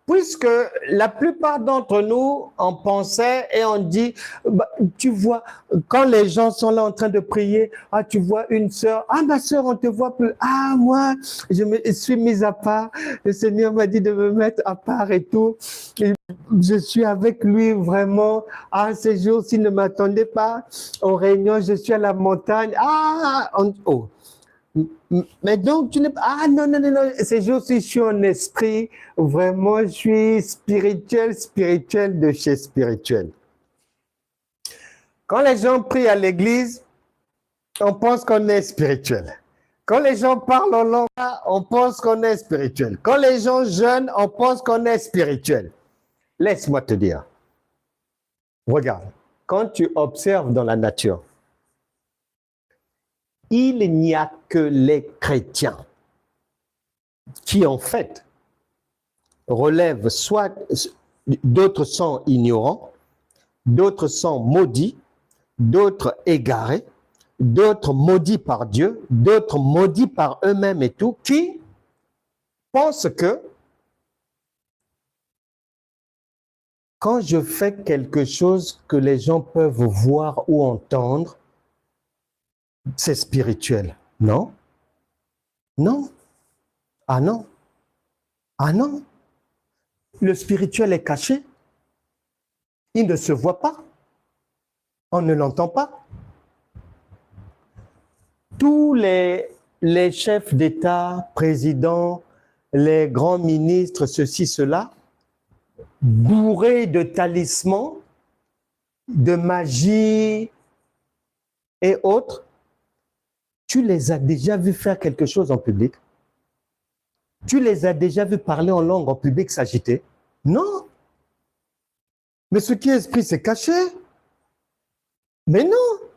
puisque la plupart d'entre nous, on pensait et on dit, bah, tu vois, quand les gens sont là en train de prier, ah, tu vois une sœur, ah, ma sœur, on te voit plus, ah, moi, je me suis mise à part, le Seigneur m'a dit de me mettre à part et tout, et je suis avec lui vraiment, ah, ces jours-ci ne m'attendaient pas aux réunions, je suis à la montagne, ah, oh. Mais donc, tu n'es pas... Ah non, non, non, non, ces jours-ci, je suis en esprit, vraiment, je suis spirituel de chez spirituel. Quand les gens prient à l'église, on pense qu'on est spirituel. Quand les gens parlent en langue, on pense qu'on est spirituel. Quand les gens jeûnent, on pense qu'on est spirituel. Laisse-moi te dire. Regarde, quand tu observes dans la nature, il n'y a que les chrétiens qui, en fait, relèvent soit d'autres sont ignorants, d'autres sont maudits, d'autres égarés, d'autres maudits par Dieu, d'autres maudits par eux-mêmes et tout, qui pensent que quand je fais quelque chose que les gens peuvent voir ou entendre, c'est spirituel. Non? Non? Ah non? Ah non? Le spirituel est caché. Il ne se voit pas. On ne l'entend pas. Tous les chefs d'État, présidents, les grands ministres, ceci, cela, bourrés de talismans, de magie et autres, tu les as déjà vus faire quelque chose en public? Tu les as déjà vus parler en langue en public, s'agiter? Non. Mais ce qui est esprit, c'est caché. Mais non.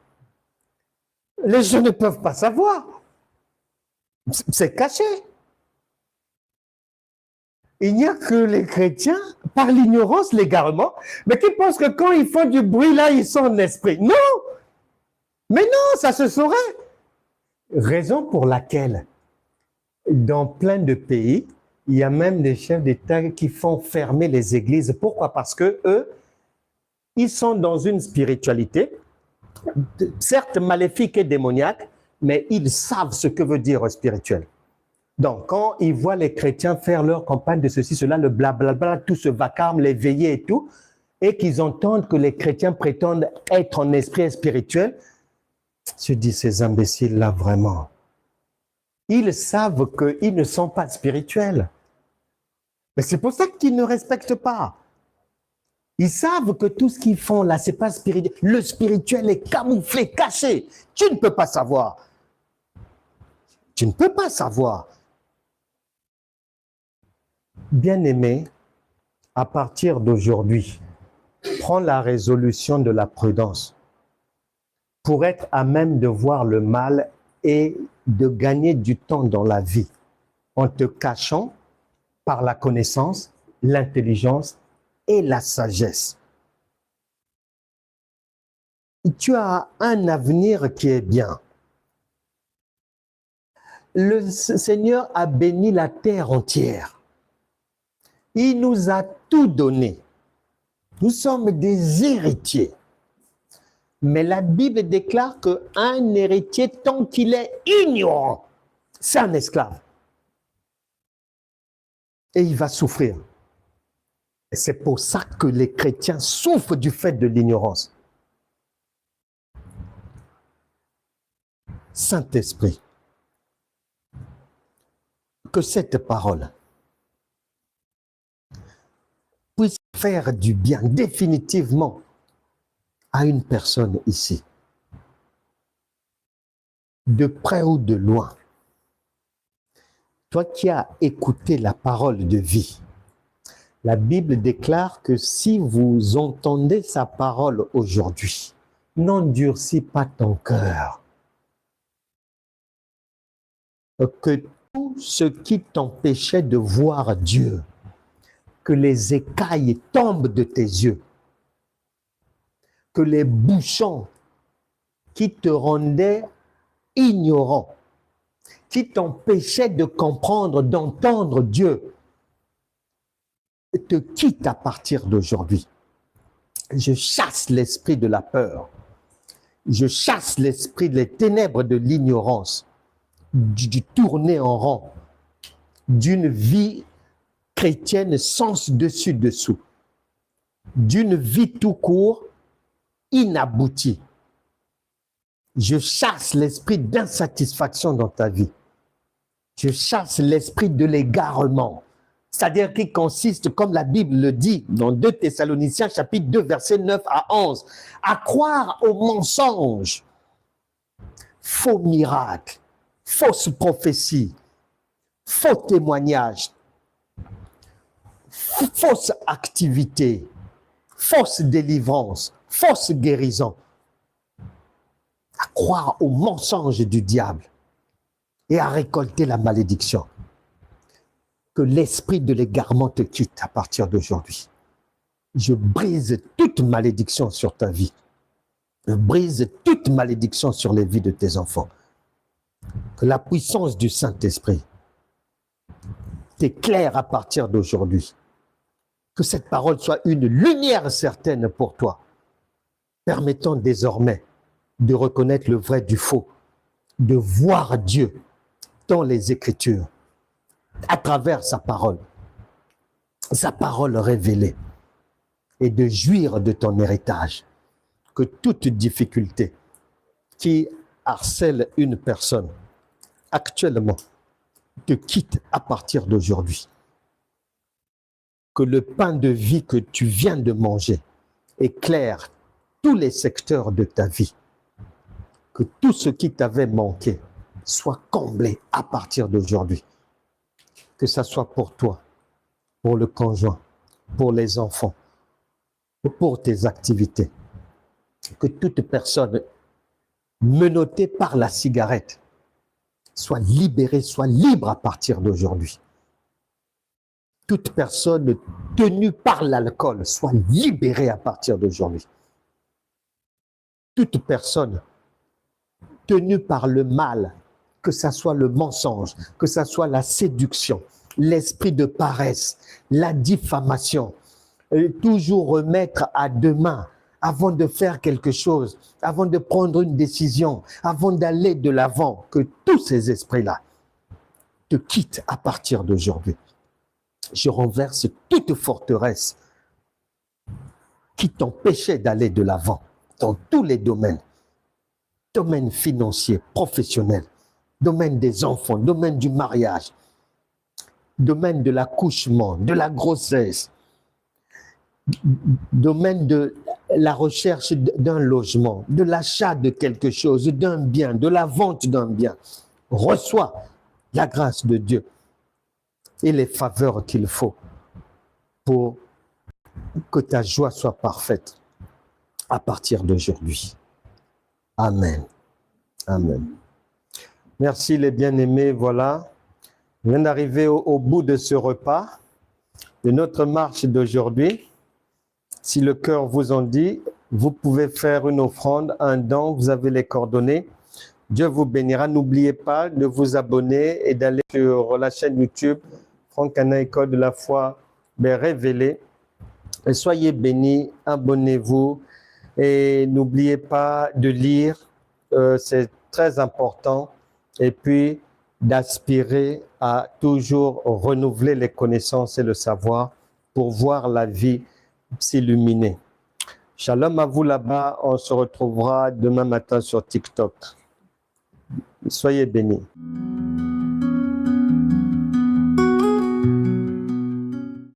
Les gens ne peuvent pas savoir. C'est caché. Il n'y a que les chrétiens, par l'ignorance, l'égarement, mais qui pensent que quand ils font du bruit, là, ils sont en esprit. Non. Mais non, ça se saurait. Raison pour laquelle, dans plein de pays, il y a même des chefs d'État qui font fermer les églises. Pourquoi? Parce que eux, ils sont dans une spiritualité, certes maléfique et démoniaque, mais ils savent ce que veut dire spirituel. Donc, quand ils voient les chrétiens faire leur campagne de ceci, cela, le blablabla, tout ce vacarme, les veillées et tout, et qu'ils entendent que les chrétiens prétendent être en esprit spirituel, je dis, ces imbéciles-là, vraiment, ils savent qu'ils ne sont pas spirituels. Mais c'est pour ça qu'ils ne respectent pas. Ils savent que tout ce qu'ils font là, c'est pas spirituel. Le spirituel est camouflé, caché. Tu ne peux pas savoir. Tu ne peux pas savoir. Bien-aimé, à partir d'aujourd'hui, prends la résolution de la prudence pour être à même de voir le mal et de gagner du temps dans la vie en te cachant par la connaissance, l'intelligence et la sagesse. Tu as un avenir qui est bien. Le Seigneur a béni la terre entière. Il nous a tout donné. Nous sommes des héritiers. Mais la Bible déclare qu'un héritier, tant qu'il est ignorant, c'est un esclave. Et il va souffrir. Et c'est pour ça que les chrétiens souffrent du fait de l'ignorance. Saint-Esprit, que cette parole puisse faire du bien définitivement à une personne ici, de près ou de loin. Toi qui as écouté la parole de vie, la Bible déclare que si vous entendez sa parole aujourd'hui, n'endurcis pas ton cœur. Que tout ce qui t'empêchait de voir Dieu, que les écailles tombent de tes yeux, que les bouchons qui te rendaient ignorant, qui t'empêchaient de comprendre, d'entendre Dieu, te quittent à partir d'aujourd'hui. Je chasse l'esprit de la peur. Je chasse l'esprit des ténèbres de l'ignorance, du tourner en rond, d'une vie chrétienne sans dessus-dessous, d'une vie tout court, inaboutie. Je chasse l'esprit d'insatisfaction dans ta vie. Je chasse l'esprit de l'égarement, c'est-à-dire qui consiste, comme la Bible le dit, dans 2 Thessaloniciens, chapitre 2, versets 9 à 11, à croire aux mensonges, faux miracles, fausses prophéties, faux témoignages, fausses activités, fausses délivrances, fausses guérisons, à croire aux mensonges du diable et à récolter la malédiction. Que l'esprit de l'égarement te quitte à partir d'aujourd'hui. Je brise toute malédiction sur ta vie. Je brise toute malédiction sur les vies de tes enfants. Que la puissance du Saint-Esprit t'éclaire à partir d'aujourd'hui. Que cette parole soit une lumière certaine pour toi, permettant désormais de reconnaître le vrai du faux, de voir Dieu dans les Écritures, à travers sa parole révélée, et de jouir de ton héritage. Que toute difficulté qui harcèle une personne actuellement te quitte à partir d'aujourd'hui. Que le pain de vie que tu viens de manger éclaire tous les secteurs de ta vie. Que tout ce qui t'avait manqué soit comblé à partir d'aujourd'hui. Que ça soit pour toi, pour le conjoint, pour les enfants, pour tes activités. Que toute personne menottée par la cigarette soit libérée, soit libre à partir d'aujourd'hui. Toute personne tenue par l'alcool soit libérée à partir d'aujourd'hui. Toute personne tenue par le mal, que ça soit le mensonge, que ça soit la séduction, l'esprit de paresse, la diffamation, toujours remettre à demain avant de faire quelque chose, avant de prendre une décision, avant d'aller de l'avant, que tous ces esprits-là te quittent à partir d'aujourd'hui. Je renverse toute forteresse qui t'empêchait d'aller de l'avant dans tous les domaines. Domaine financier, professionnel, domaine des enfants, domaine du mariage, domaine de l'accouchement, de la grossesse, domaine de la recherche d'un logement, de l'achat de quelque chose, d'un bien, de la vente d'un bien. Reçois la grâce de Dieu et les faveurs qu'il faut pour que ta joie soit parfaite à partir d'aujourd'hui. Amen. Amen. Merci les bien-aimés. Voilà, on vient d'arriver au bout de ce repas, de notre marche d'aujourd'hui. Si le cœur vous en dit, vous pouvez faire une offrande, un don, vous avez les coordonnées. Dieu vous bénira. N'oubliez pas de vous abonner et d'aller sur la chaîne YouTube Franck Anna, École de la foi révélée. Et soyez bénis, abonnez-vous et n'oubliez pas de lire, c'est très important. Et puis d'aspirer à toujours renouveler les connaissances et le savoir pour voir la vie s'illuminer. Shalom à vous là-bas. On se retrouvera demain matin sur TikTok. Soyez bénis.